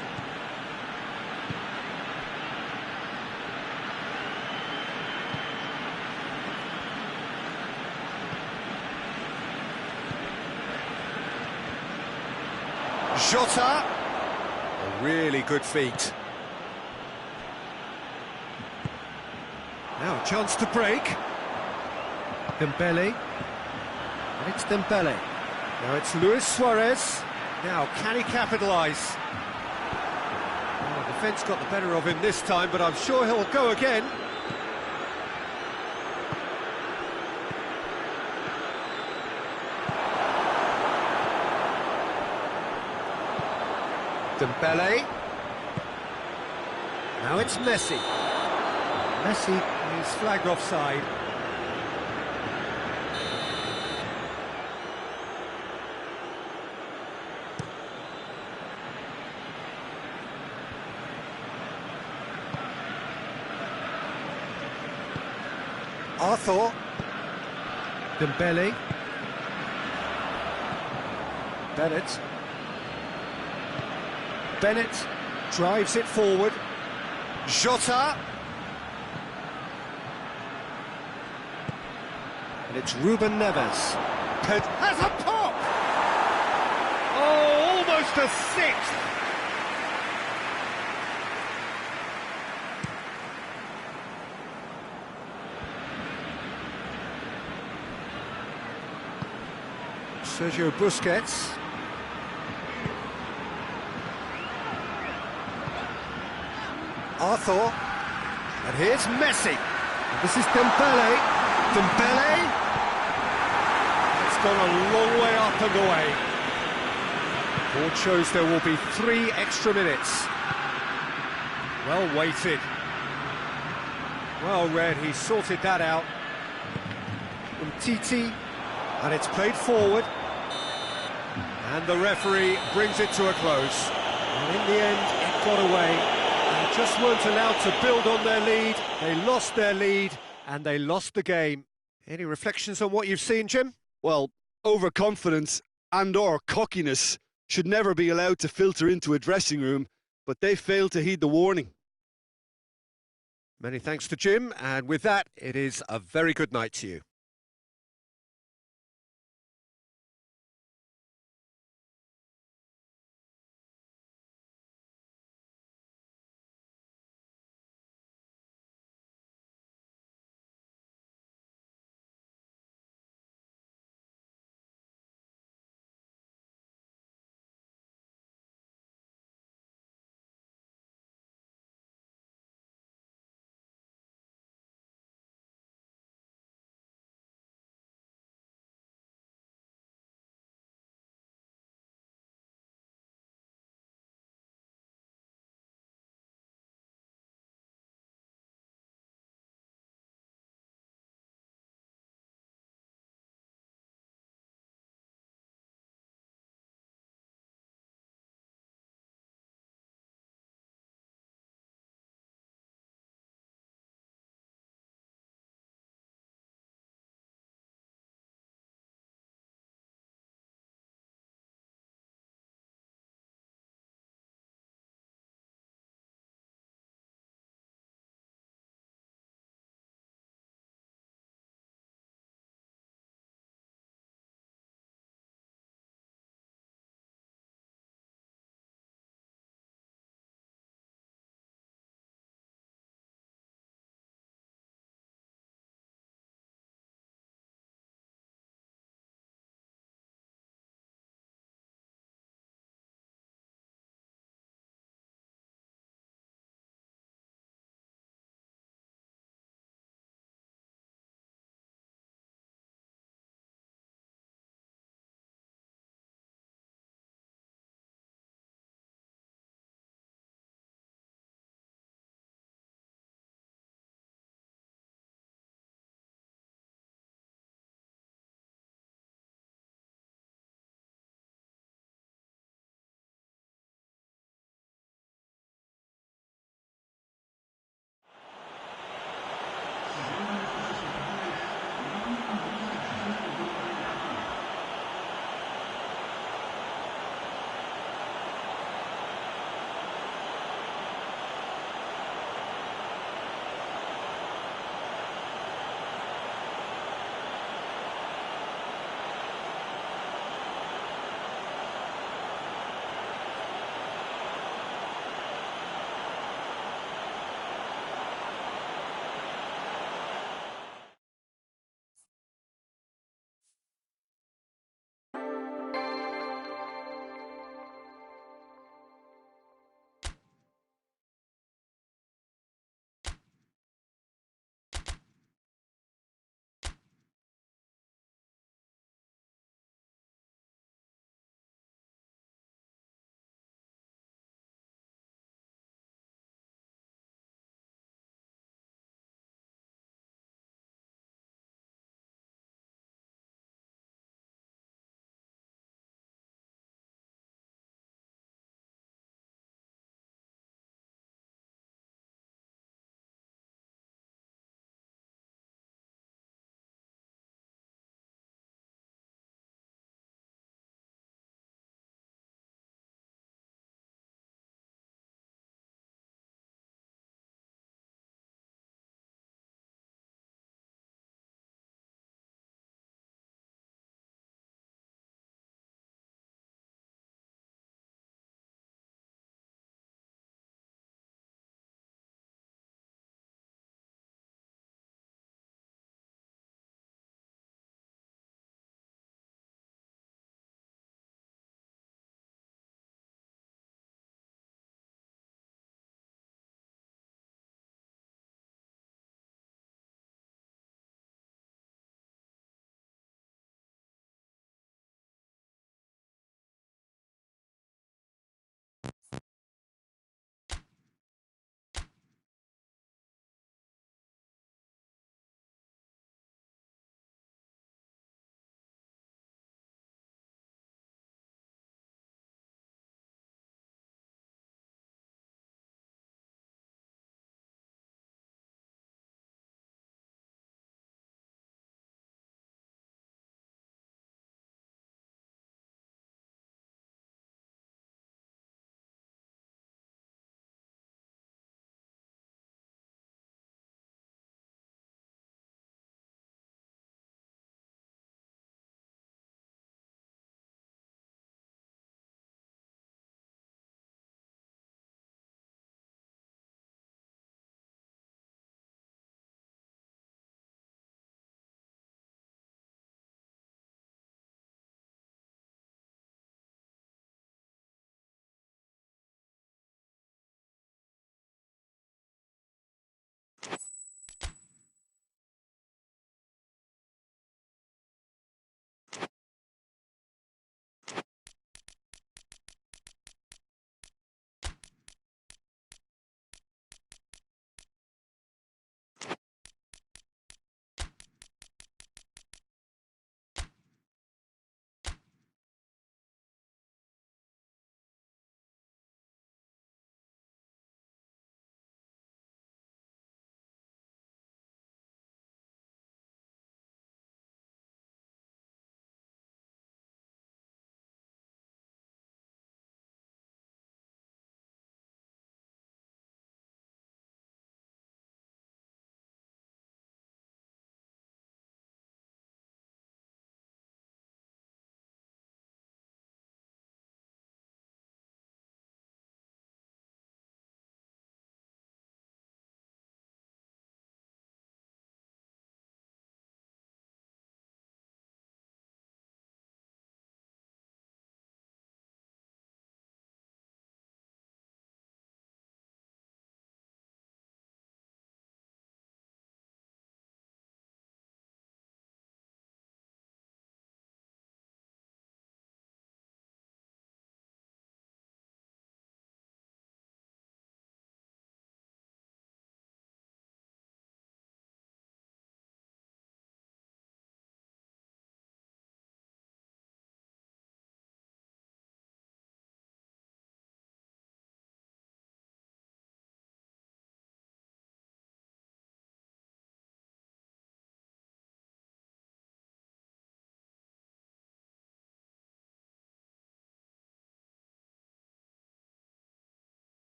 Jota. A really good feat. Now a chance to break. Dembele. And it's Dembele. Now it's Luis Suarez. Now, can he capitalise? Well, the defence got the better of him this time, but I'm sure he'll go again. Dembele. Now it's Messi. Messi is flagged offside. Arthur. Dembele. Bennett. Bennett drives it forward. Jota. And it's Ruben Neves. Has a pop! Oh, almost a sixth! Sergio Busquets. Arthur. And here's Messi. This is Dembele. Dembele. It's gone a long way up and away. Board shows there will be 3 extra minutes. Well weighted. Well read, he sorted that out. Titi. And it's played forward. And the referee brings it to a close. And in the end, it got away. They just weren't allowed to build on their lead. They lost their lead, and they lost the game. Any reflections on what you've seen, Jim? Well, overconfidence and/or cockiness should never be allowed to filter into a dressing room, but they failed to heed the warning. Many thanks to Jim, and with that, it is a very good night to you.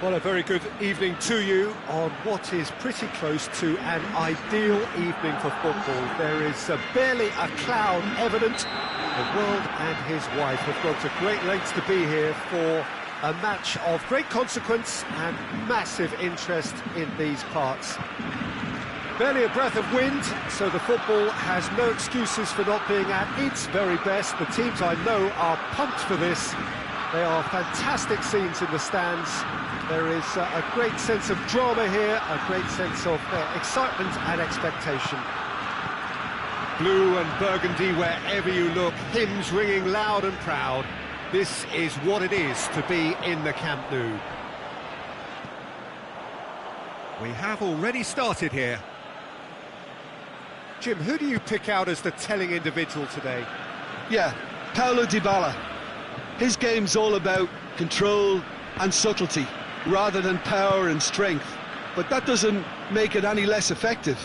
Well, a very good evening to you on what is pretty close to an ideal evening for football. There is barely a cloud evident. The world and his wife have gone to great lengths to be here for a match of great consequence and massive interest in these parts. Barely a breath of wind, so the football has no excuses for not being at its very best. The teams I know are pumped for this. They are fantastic scenes in the stands. There is a great sense of drama here, a great sense of excitement and expectation. Blue and burgundy wherever you look, hymns ringing loud and proud. This is what it is to be in the Camp Nou. We have already started here. Jim, who do you pick out as the telling individual today? Yeah, Paulo Dybala. His game's all about control and subtlety, rather than power and strength. But that doesn't make it any less effective.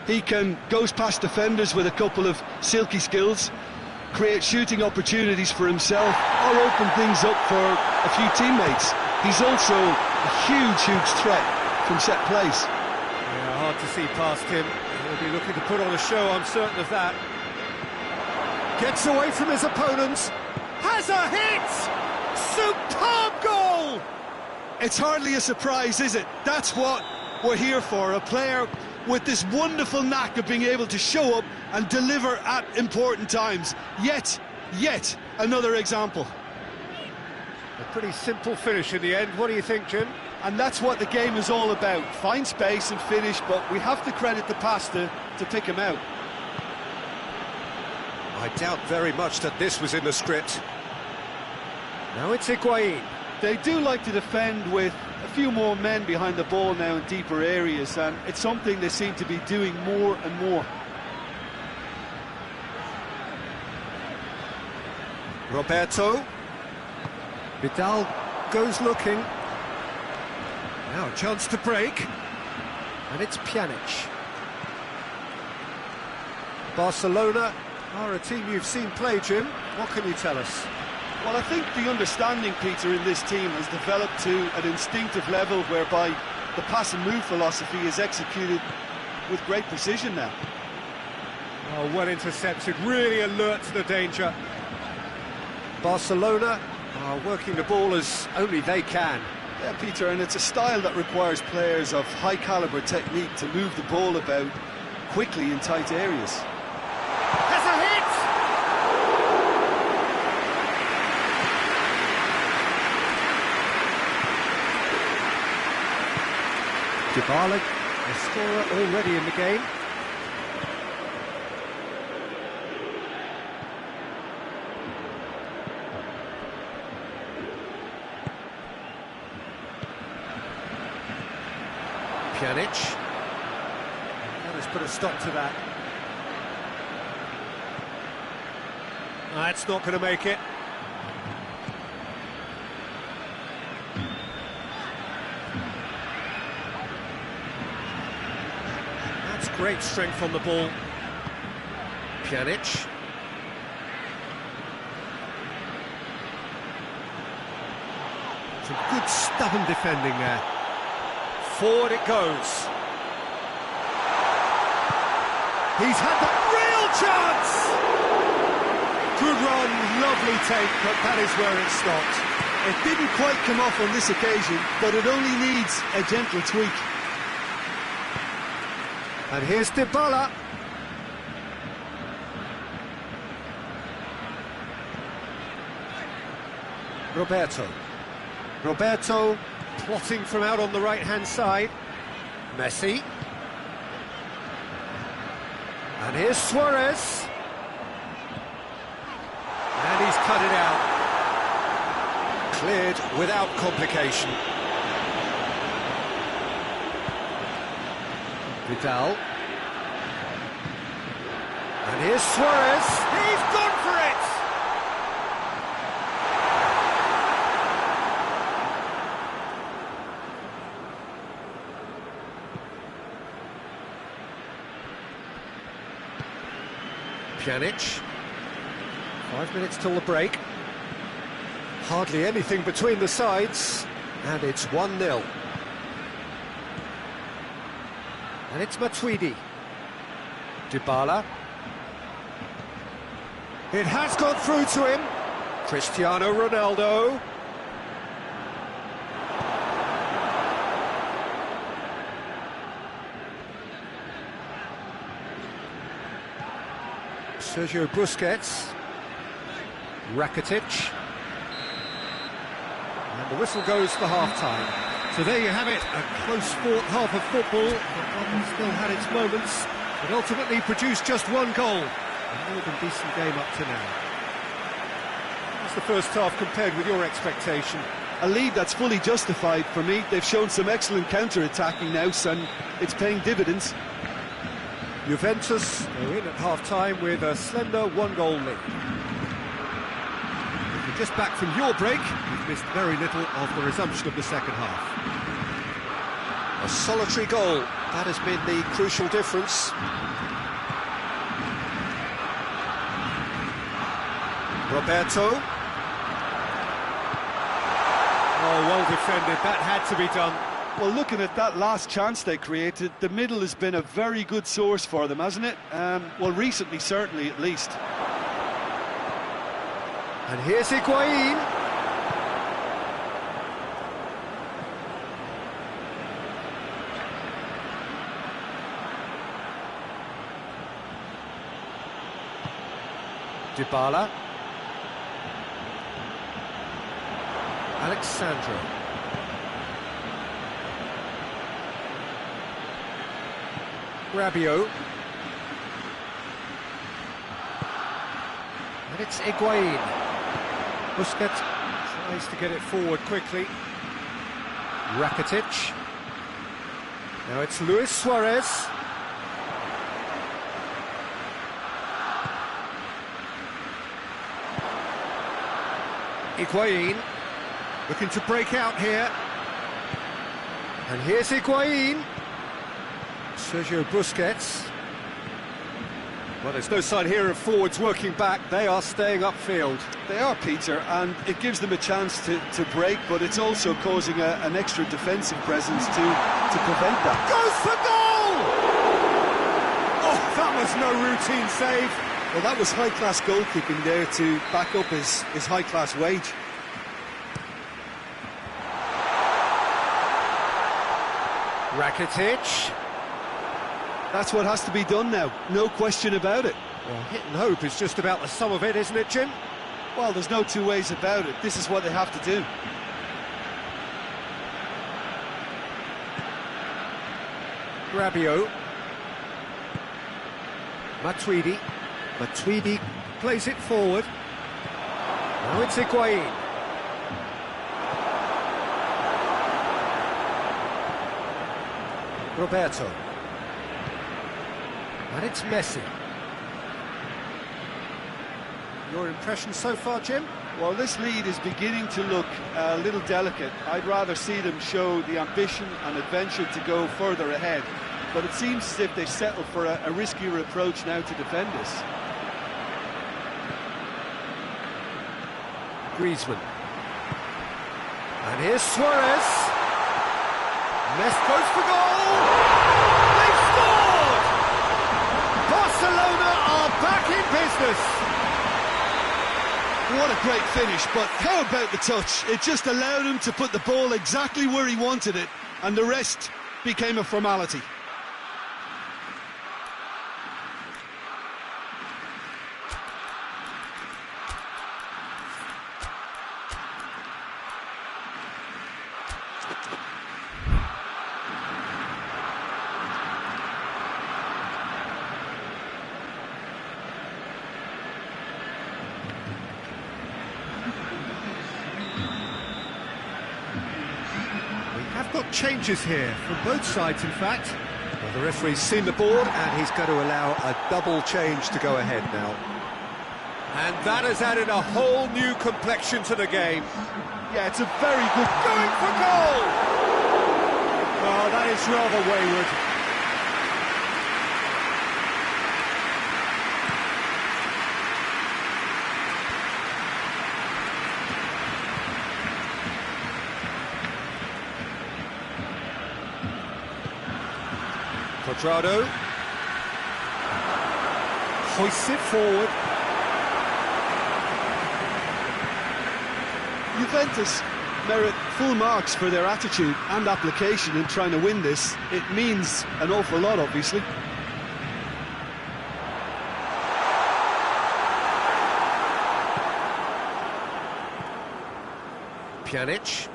He goes past defenders with a couple of silky skills, create shooting opportunities for himself, or open things up for a few teammates. He's also a huge threat from set plays. Yeah, hard to see past him. He'll be looking to put on a show, I'm certain of that. Gets away from his opponents. Has a hit! Superb goal! It's hardly a surprise, is it? That's what we're here for, a player with this wonderful knack of being able to show up and deliver at important times. Yet another example. A pretty simple finish in the end. What do you think, Jim? And that's what the game is all about. Find space and finish, but we have to credit the pass to pick him out. I doubt very much that this was in the script. Now it's Higuain. They do like to defend with a few more men behind the ball now in deeper areas, and it's something they seem to be doing more and more. Roberto. Vidal goes looking. Now a chance to break. And it's Pjanic. Barcelona are a team you've seen play, Jim. What can you tell us? Well, I think the understanding, Peter, in this team has developed to an instinctive level whereby the pass and move philosophy is executed with great precision now. Oh, well intercepted, really alert to the danger. Barcelona are working the ball as only they can. Yeah, Peter, and it's a style that requires players of high-caliber technique to move the ball about quickly in tight areas. Has a hit! Dybala, the scorer already in the game. Pjanic. Let's put a stop to that. That's not going to make it. That's great strength on the ball. Pjanic. Some good stubborn defending there. Forward it goes. He's had the real chance! Good run, lovely take, but that is where it stopped. It didn't quite come off on this occasion, but it only needs a gentle tweak. And here's Dybala. Roberto plotting from out on the right-hand side. Messi. And here's Suarez. And he's cut it out. Cleared without complication. Vidal. And here's Suarez. He's gone for it! Pjanic. 5 minutes till the break. Hardly anything between the sides. And it's 1-0. And it's Matuidi. Dybala. It has gone through to him. Cristiano Ronaldo. Sergio Busquets. Rakitic. And the whistle goes for half-time. So there you have it, a close-fought half of football, but one that still had its moments. It ultimately produced just one goal. A more than decent game up to now. What's the first half compared with your expectation? A lead that's fully justified for me. They've shown some excellent counter-attacking now, and it's paying dividends. Juventus go in at half-time with a slender one-goal lead. If you're just back from your break, you've missed very little of the resumption of the second half. A solitary goal, that has been the crucial difference. Roberto. Oh, well defended, that had to be done. Well, looking at that last chance they created, the middle has been a very good source for them, hasn't it? Well, recently, certainly, at least. And here's Higuain. Dybala. Alexandro. Rabiot. And it's Higuain. Busquets tries to get it forward quickly. Rakitic. Now it's Luis Suarez. Higuain looking to break out here. And here's Higuain. Sergio Busquets. Well, there's no sign here of forwards working back. They are staying upfield. They are, Peter, and it gives them a chance to break, but it's also causing an extra defensive presence to prevent that. Goes for goal! Oh, that was no routine save. Well, that was high-class goalkeeping there to back up his high-class wage. Rakitic. That's what has to be done now, no question about it. Well, hit and hope is just about the sum of it, isn't it, Jim? Well, there's no two ways about it. This is what they have to do. Rabiot. Matuidi. Matuidi plays it forward. Now it's Higuain. Roberto. And it's Messi. Your impression so far, Jim? Well, this lead is beginning to look a little delicate. I'd rather see them show the ambition and adventure to go further ahead. But it seems as if they settle for a riskier approach now to defend this. Griezmann. And here's Suarez. Messi goes for goal! They've scored! Barcelona are back in business. What a great finish, but how about the touch? It just allowed him to put the ball exactly where he wanted it, and the rest became a formality. Got changes here from both sides, in fact. Well, the referee's seen the board and he's going to allow a double change to go ahead now. And that has added a whole new complexion to the game. Yeah, it's a very good... Going for goal! Oh, that is rather wayward. Quadrado hoists it forward. Juventus merit full marks for their attitude and application in trying to win this. It means an awful lot, obviously. Pjanic.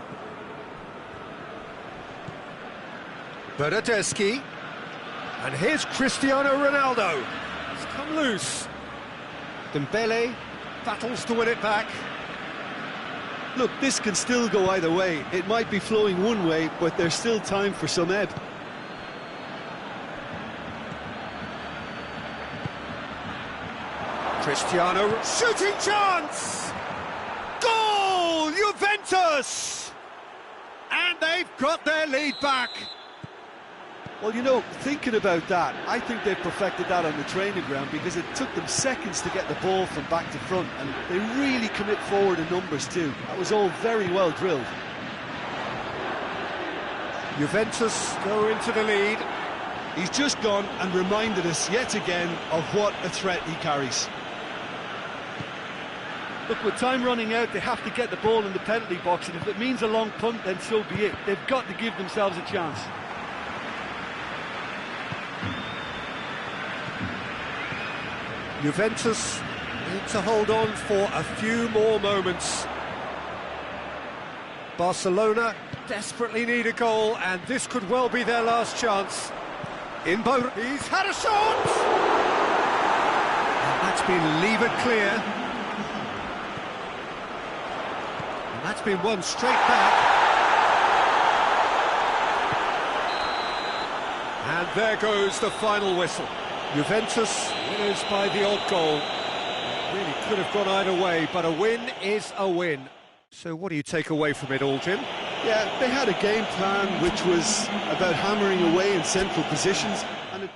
Bernardeschi. And here's Cristiano Ronaldo. It's come loose. Dembele battles to win it back. Look, this can still go either way. It might be flowing one way, but there's still time for some ebb. Cristiano, shooting chance! Goal! Juventus! And they've got their lead back. Well, you know, thinking about that, I think they've perfected that on the training ground because it took them seconds to get the ball from back to front, and they really commit forward in numbers too. That was all very well drilled. Juventus go into the lead. He's just gone and reminded us yet again of what a threat he carries. Look, with time running out, they have to get the ball in the penalty box, and if it means a long punt, then so be it. They've got to give themselves a chance. Juventus need to hold on for a few more moments. Barcelona desperately need a goal, and this could well be their last chance. He's had a shot! And that's been levered clear. And that's been won straight back. And there goes the final whistle. Juventus winners by the odd goal. It really could have gone either way, but a win is a win. So what do you take away from it all, Jim? Yeah, they had a game plan which was about hammering away in central positions, and it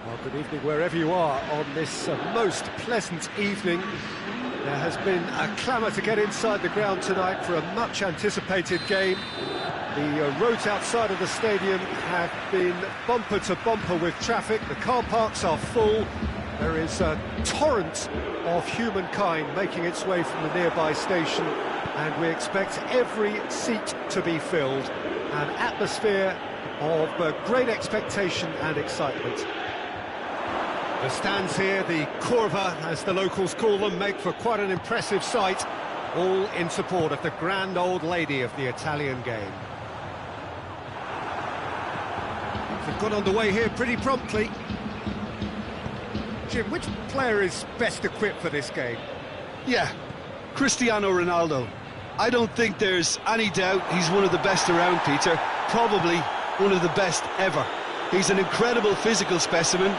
Well, good evening wherever you are on this most pleasant evening. There has been a clamour to get inside the ground tonight for a much-anticipated game. The roads outside of the stadium have been bumper to bumper with traffic. The car parks are full. There is a torrent of humankind making its way from the nearby station, and we expect every seat to be filled. An atmosphere of great expectation and excitement. The stands here, the curva, as the locals call them, make for quite an impressive sight, all in support of the grand old lady of the Italian game. They've got underway here pretty promptly. Jim, which player is best equipped for this game? Yeah, Cristiano Ronaldo. I don't think there's any doubt he's one of the best around, Peter. Probably one of the best ever. He's an incredible physical specimen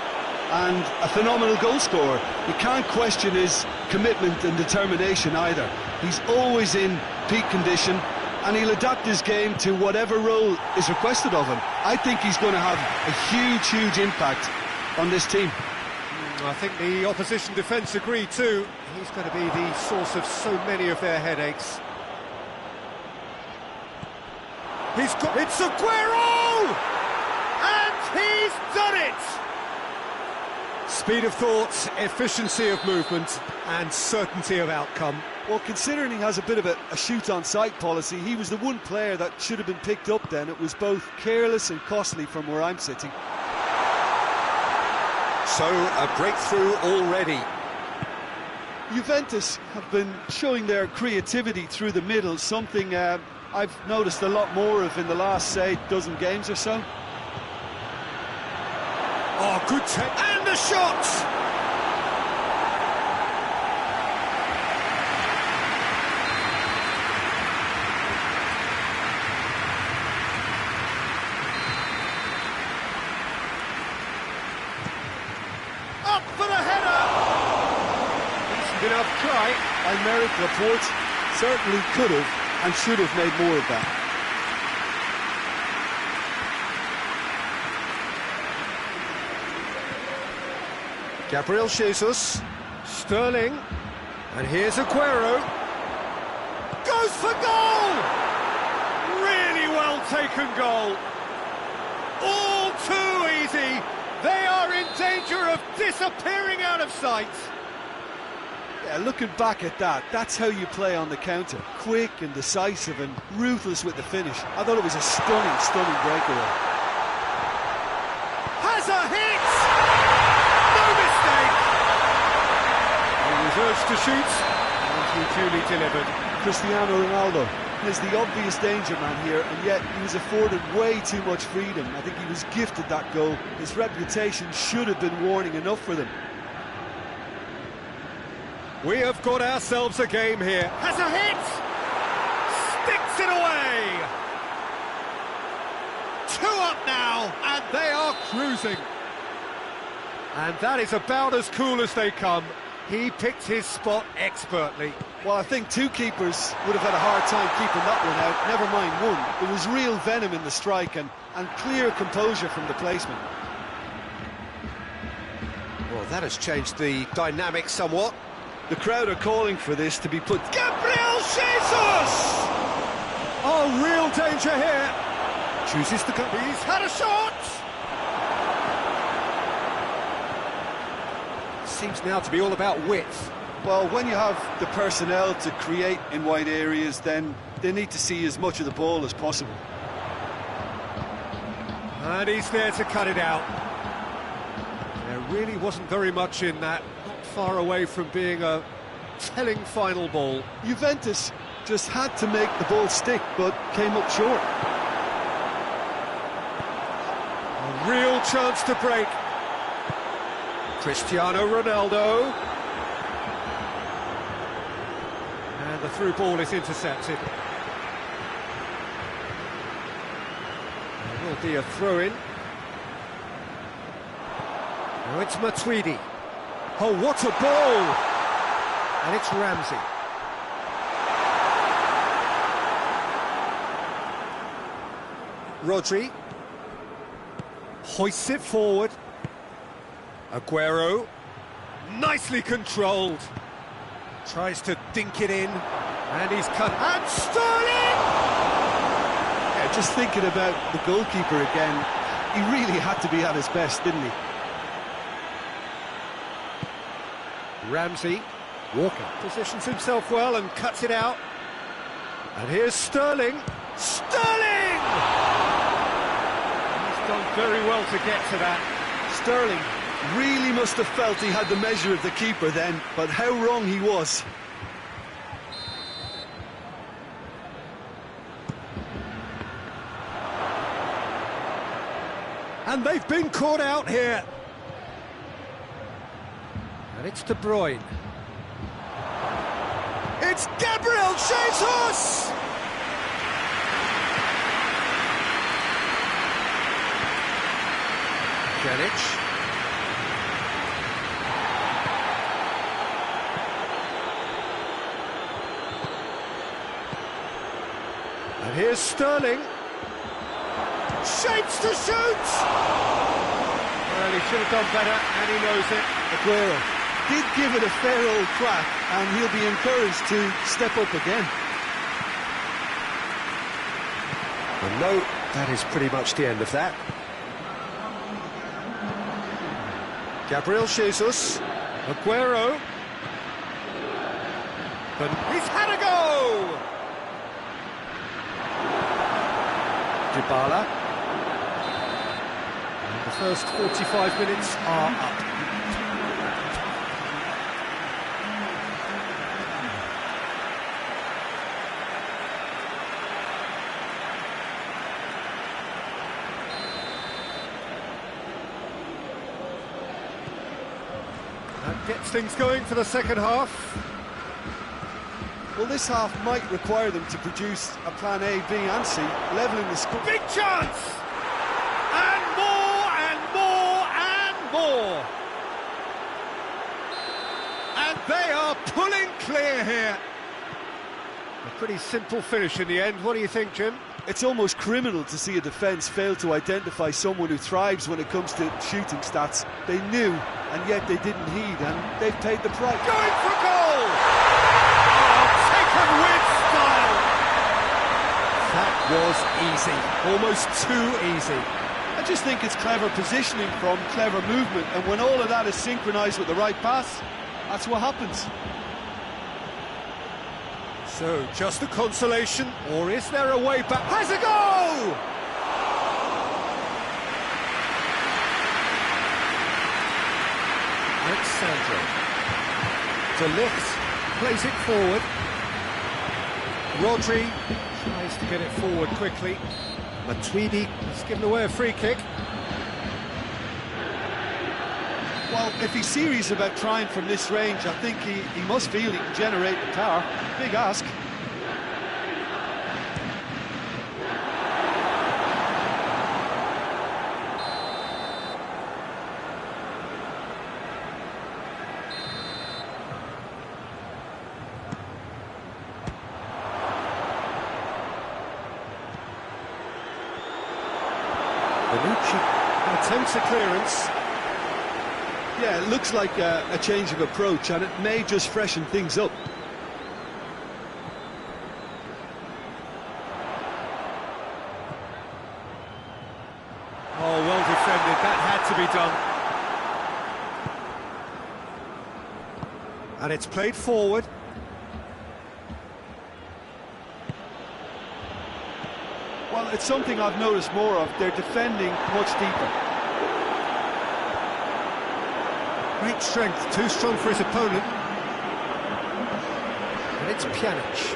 and a phenomenal goal scorer. You can't question his commitment and determination either. He's always in peak condition, and he'll adapt his game to whatever role is requested of him. I think he's going to have a huge impact on this team. I think the opposition defence agree too. He's going to be the source of so many of their headaches. It's Aguero! And he's done it! Speed of thought, efficiency of movement, and certainty of outcome. Well, considering he has a bit of a shoot-on-sight policy, he was the one player that should have been picked up then. It was both careless and costly from where I'm sitting. So, a breakthrough already. Juventus have been showing their creativity through the middle, something I've noticed a lot more of in the last, say, dozen games or so. Oh, good take. And the shot! Up for the header! Decent enough try. Aymeric Laporte certainly could have and should have made more of that. Gabriel Jesus, Sterling, and here's Aguero. Goes for goal! Really well taken goal. All too easy. They are in danger of disappearing out of sight. Yeah, looking back at that, that's how you play on the counter. Quick and decisive and ruthless with the finish. I thought it was a stunning breakaway. Has a hit! No mistake! He was urged to shoot, and he duly delivered. Cristiano Ronaldo is the obvious danger man here, and yet he was afforded way too much freedom. I think he was gifted that goal. His reputation should have been warning enough for them. We have got ourselves a game here. Has a hit! Sticks it away! 2 up now, and they are cruising. And that is about as cool as they come. He picked his spot expertly. Well, I think two keepers would have had a hard time keeping that one out, never mind one. There was real venom in the strike and clear composure from the placement. Well, that has changed the dynamic somewhat. The crowd are calling for this to be put... Gabriel Jesus! Oh, real danger here. Chooses to go. He's had a shot! Seems now to be all about width. Well, when you have the personnel to create in wide areas, then they need to see as much of the ball as possible. And he's there to cut it out. There really wasn't very much in that. Not far away from being a telling final ball. Juventus just had to make the ball stick, but came up short. A real chance to break. Cristiano Ronaldo. And the through ball is intercepted. There will be a throw-in. Now it's Matuidi. Oh, what a ball! And it's Ramsey. Rodri. Hoists it forward. Aguero. Nicely controlled. Tries to dink it in. And he's cut. And Sterling! Yeah, just thinking about the goalkeeper again, he really had to be at his best, didn't he? Ramsey. Walker positions himself well and cuts it out. And here's Sterling. Sterling! done very well to get to that. Sterling really must have felt he had the measure of the keeper then, but how wrong he was. And they've been caught out here. And it's De Bruyne. It's Gabriel Jesus! Pjanic. And here's Sterling. Shapes to shoot! Well, he should have done better, and he knows it. Aguero did give it a fair old crack, and he'll be encouraged to step up again. And no, that is pretty much the end of that. Gabriel Jesus, Aguero, but he's had a go! Dybala. And the first 45 minutes are up. That gets things going for the second half. Well, this half might require them to produce a plan A, B and C, levelling the score. Big chance! And more, and more, and more! And they are pulling clear here. A pretty simple finish in the end. What do you think, Jim? It's almost criminal to see a defence fail to identify someone who thrives when it comes to shooting stats. They knew, and yet they didn't heed, and they've paid the price. Going for goal! With style. That was easy, almost too easy. I just think it's clever positioning from clever movement, and when all of that is synchronised with the right pass, that's what happens. So, just a consolation, or is there a way back? Has a go! Alexandro. De Ligt plays it forward. Rodri tries to get it forward quickly. Matuidi has given away a free kick. Well, if he's serious about trying from this range, I think he must feel he can generate the power. Big ask. Bonucci attempts a clearance. Yeah, it looks like a change of approach, and it may just freshen things up. Oh, well defended. That had to be done. And it's played forward. Well, it's something I've noticed more of. They're defending much deeper. Great strength, too strong for his opponent. And it's Pjanic.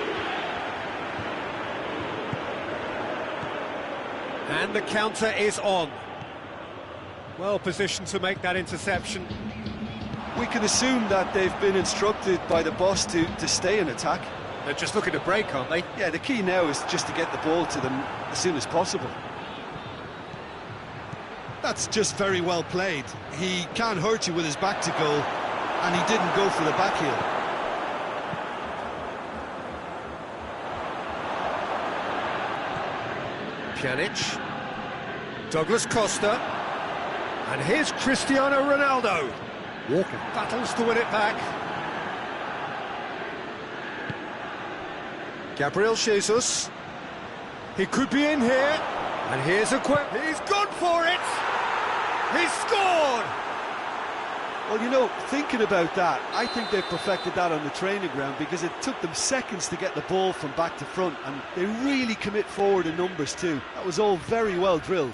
And the counter is on. Well positioned to make that interception. We can assume that they've been instructed by the boss to stay in attack. They're just looking to break, aren't they? Yeah, the key now is just to get the ball to them as soon as possible. That's just very well played. He can't hurt you with his back to goal, and he didn't go for the back heel. Pjanic. Douglas Costa. And here's Cristiano Ronaldo. Walker battles to win it back. Gabriel Jesus. He could be in here. And here's Aguero. He's gone for it. He's scored. Well, you know, thinking about that, I think they've perfected that on the training ground, because it took them seconds to get the ball from back to front, and they really commit forward in numbers too. That was all very well drilled.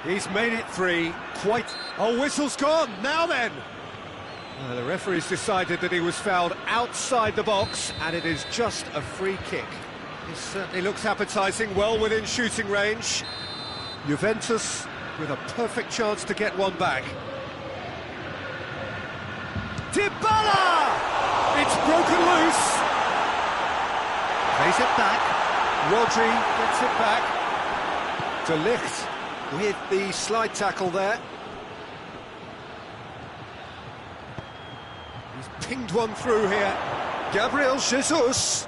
He's made it 3, quite... Oh, whistle's gone, now then! The referee's decided that he was fouled outside the box, and it is just a free kick. It certainly looks appetising, well within shooting range. Juventus with a perfect chance to get one back. Dybala! It's broken loose! Plays it back. Rodri gets it back. De Ligt with the slide tackle there. He's pinged one through here. Gabriel Jesus.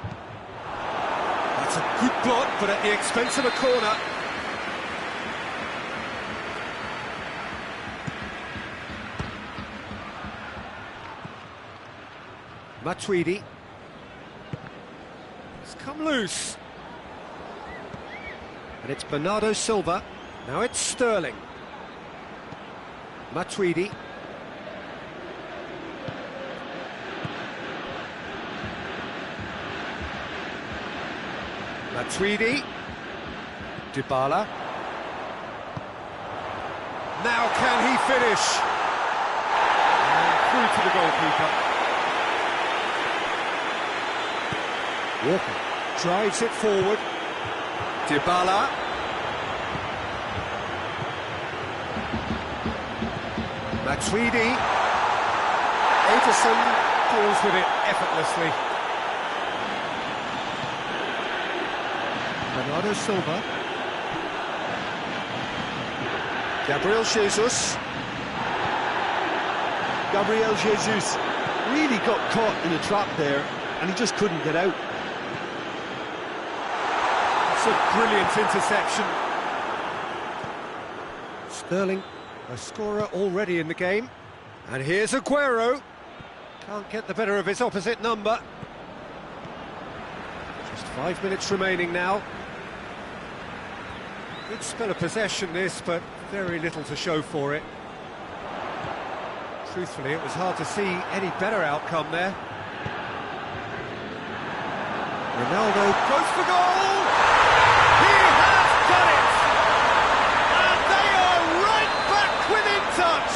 That's a good block, but at the expense of a corner. Matuidi. It's come loose. And it's Bernardo Silva. Now it's Sterling. Matuidi. Matuidi. Dybala. Now can he finish? And through to the goalkeeper. Walker drives it forward. Dybala. Matuidi. Ederson deals with it effortlessly. Bernardo Silva. Gabriel Jesus. Gabriel Jesus really got caught in a trap there, and he just couldn't get out. It's a brilliant interception. Sterling, a scorer already in the game. And here's Aguero. Can't get the better of his opposite number. Just 5 minutes remaining now. Good spell of possession this, but very little to show for it. Truthfully, it was hard to see any better outcome there. Ronaldo goes for goal! He has done it! And they are right back within touch!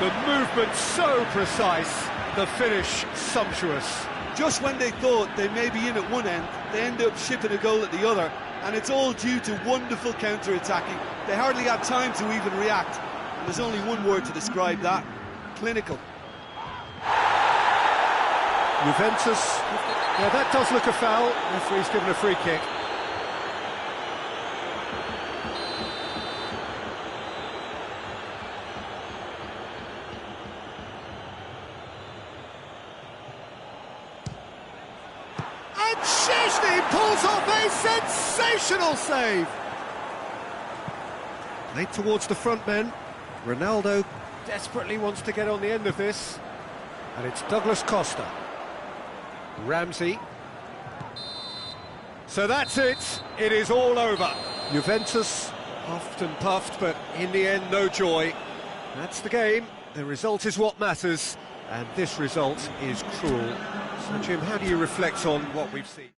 The movement so precise, the finish sumptuous. Just when they thought they may be in at one end, they end up shipping a goal at the other, and it's all due to wonderful counter-attacking. They hardly had time to even react, and there's only one word to describe that: clinical. Juventus, yeah, that does look a foul. Referee's given a free kick. And Szczęsny pulls off a sensational save. Late towards the front men. Ronaldo desperately wants to get on the end of this. And it's Douglas Costa. Ramsey. So that's it. It is all over. Juventus puffed and puffed, but in the end, no joy. That's the game. The result is what matters, and this result is cruel. So, Jim, how do you reflect on what we've seen?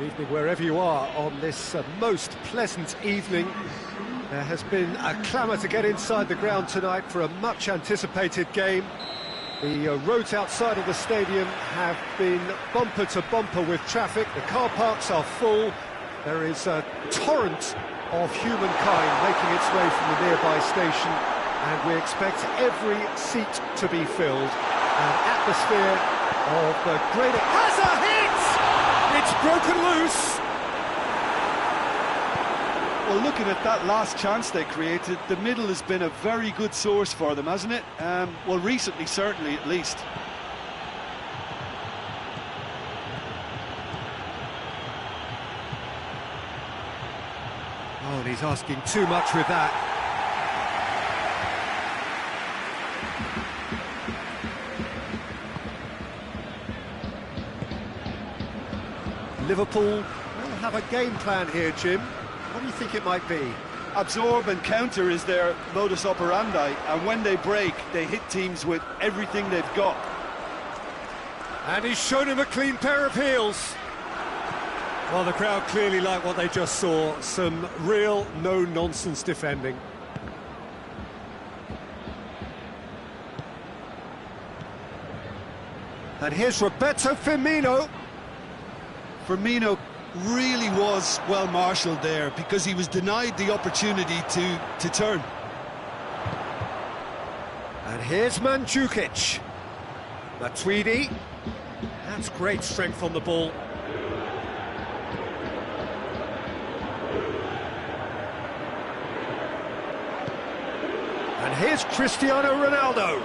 Good evening wherever you are on this most pleasant evening. There has been a clamour to get inside the ground tonight for a much-anticipated game. The roads outside of the stadium have been bumper to bumper with traffic. The car parks are full. There is a torrent of humankind making its way from the nearby station, and we expect every seat to be filled. An atmosphere of the great... Has a hit! It's broken loose! Well, looking at that last chance they created, the middle has been a very good source for them, hasn't it? Well, recently, certainly, at least. Oh, and he's asking too much with that. Liverpool will have a game plan here, Jim. What do you think it might be? Absorb and counter is their modus operandi, and when they break, they hit teams with everything they've got. And he's shown him a clean pair of heels. Well, the crowd clearly like what they just saw. Some real no-nonsense defending. And here's Roberto Firmino. Firmino really was well marshalled there because he was denied the opportunity to turn. And here's Mandzukic. Matuidi. That's great strength on the ball. And here's Cristiano Ronaldo.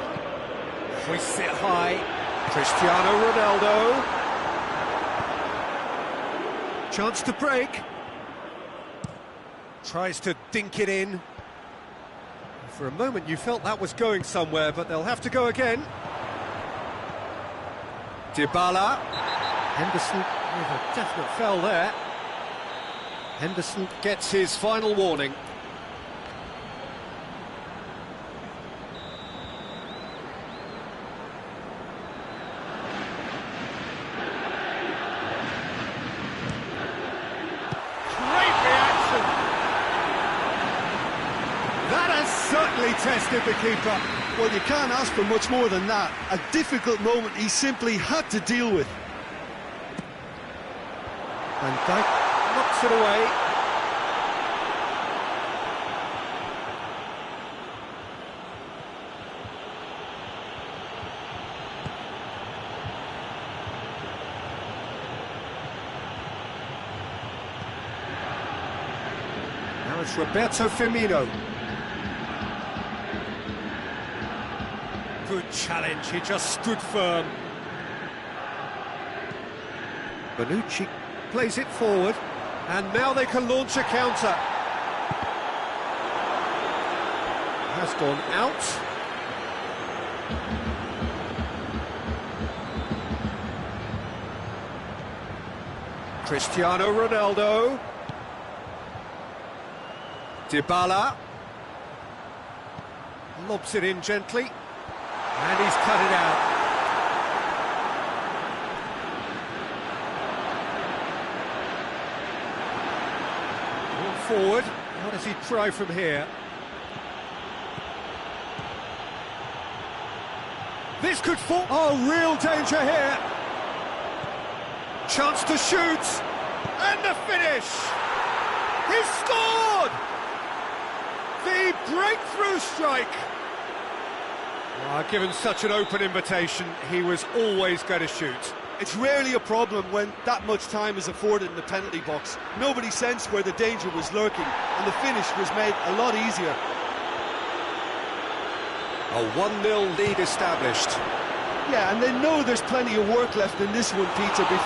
Hoists it high. Cristiano Ronaldo. Chance to break. Tries to dink it in. For a moment you felt that was going somewhere, but they'll have to go again. Dybala. Henderson with a definite foul there. Henderson gets his final warning. Certainly tested the keeper. Well, you can't ask for much more than that. A difficult moment he simply had to deal with. Van Dijk knocks it away. Now it's Roberto Firmino. Good challenge, he just stood firm. Bonucci plays it forward, and now they can launch a counter. Has gone out. Cristiano Ronaldo. Dybala. Lobs it in gently. And he's cut it out. Ball forward. What does he try from here? This could fall. Oh, real danger here. Chance to shoot. And the finish. He scored! The breakthrough strike. Given such an open invitation, he was always going to shoot. It's rarely a problem when that much time is afforded in the penalty box. Nobody sensed where the danger was lurking, and the finish was made a lot easier. A 1-0 lead established. Yeah, and they know there's plenty of work left in this one, Peter,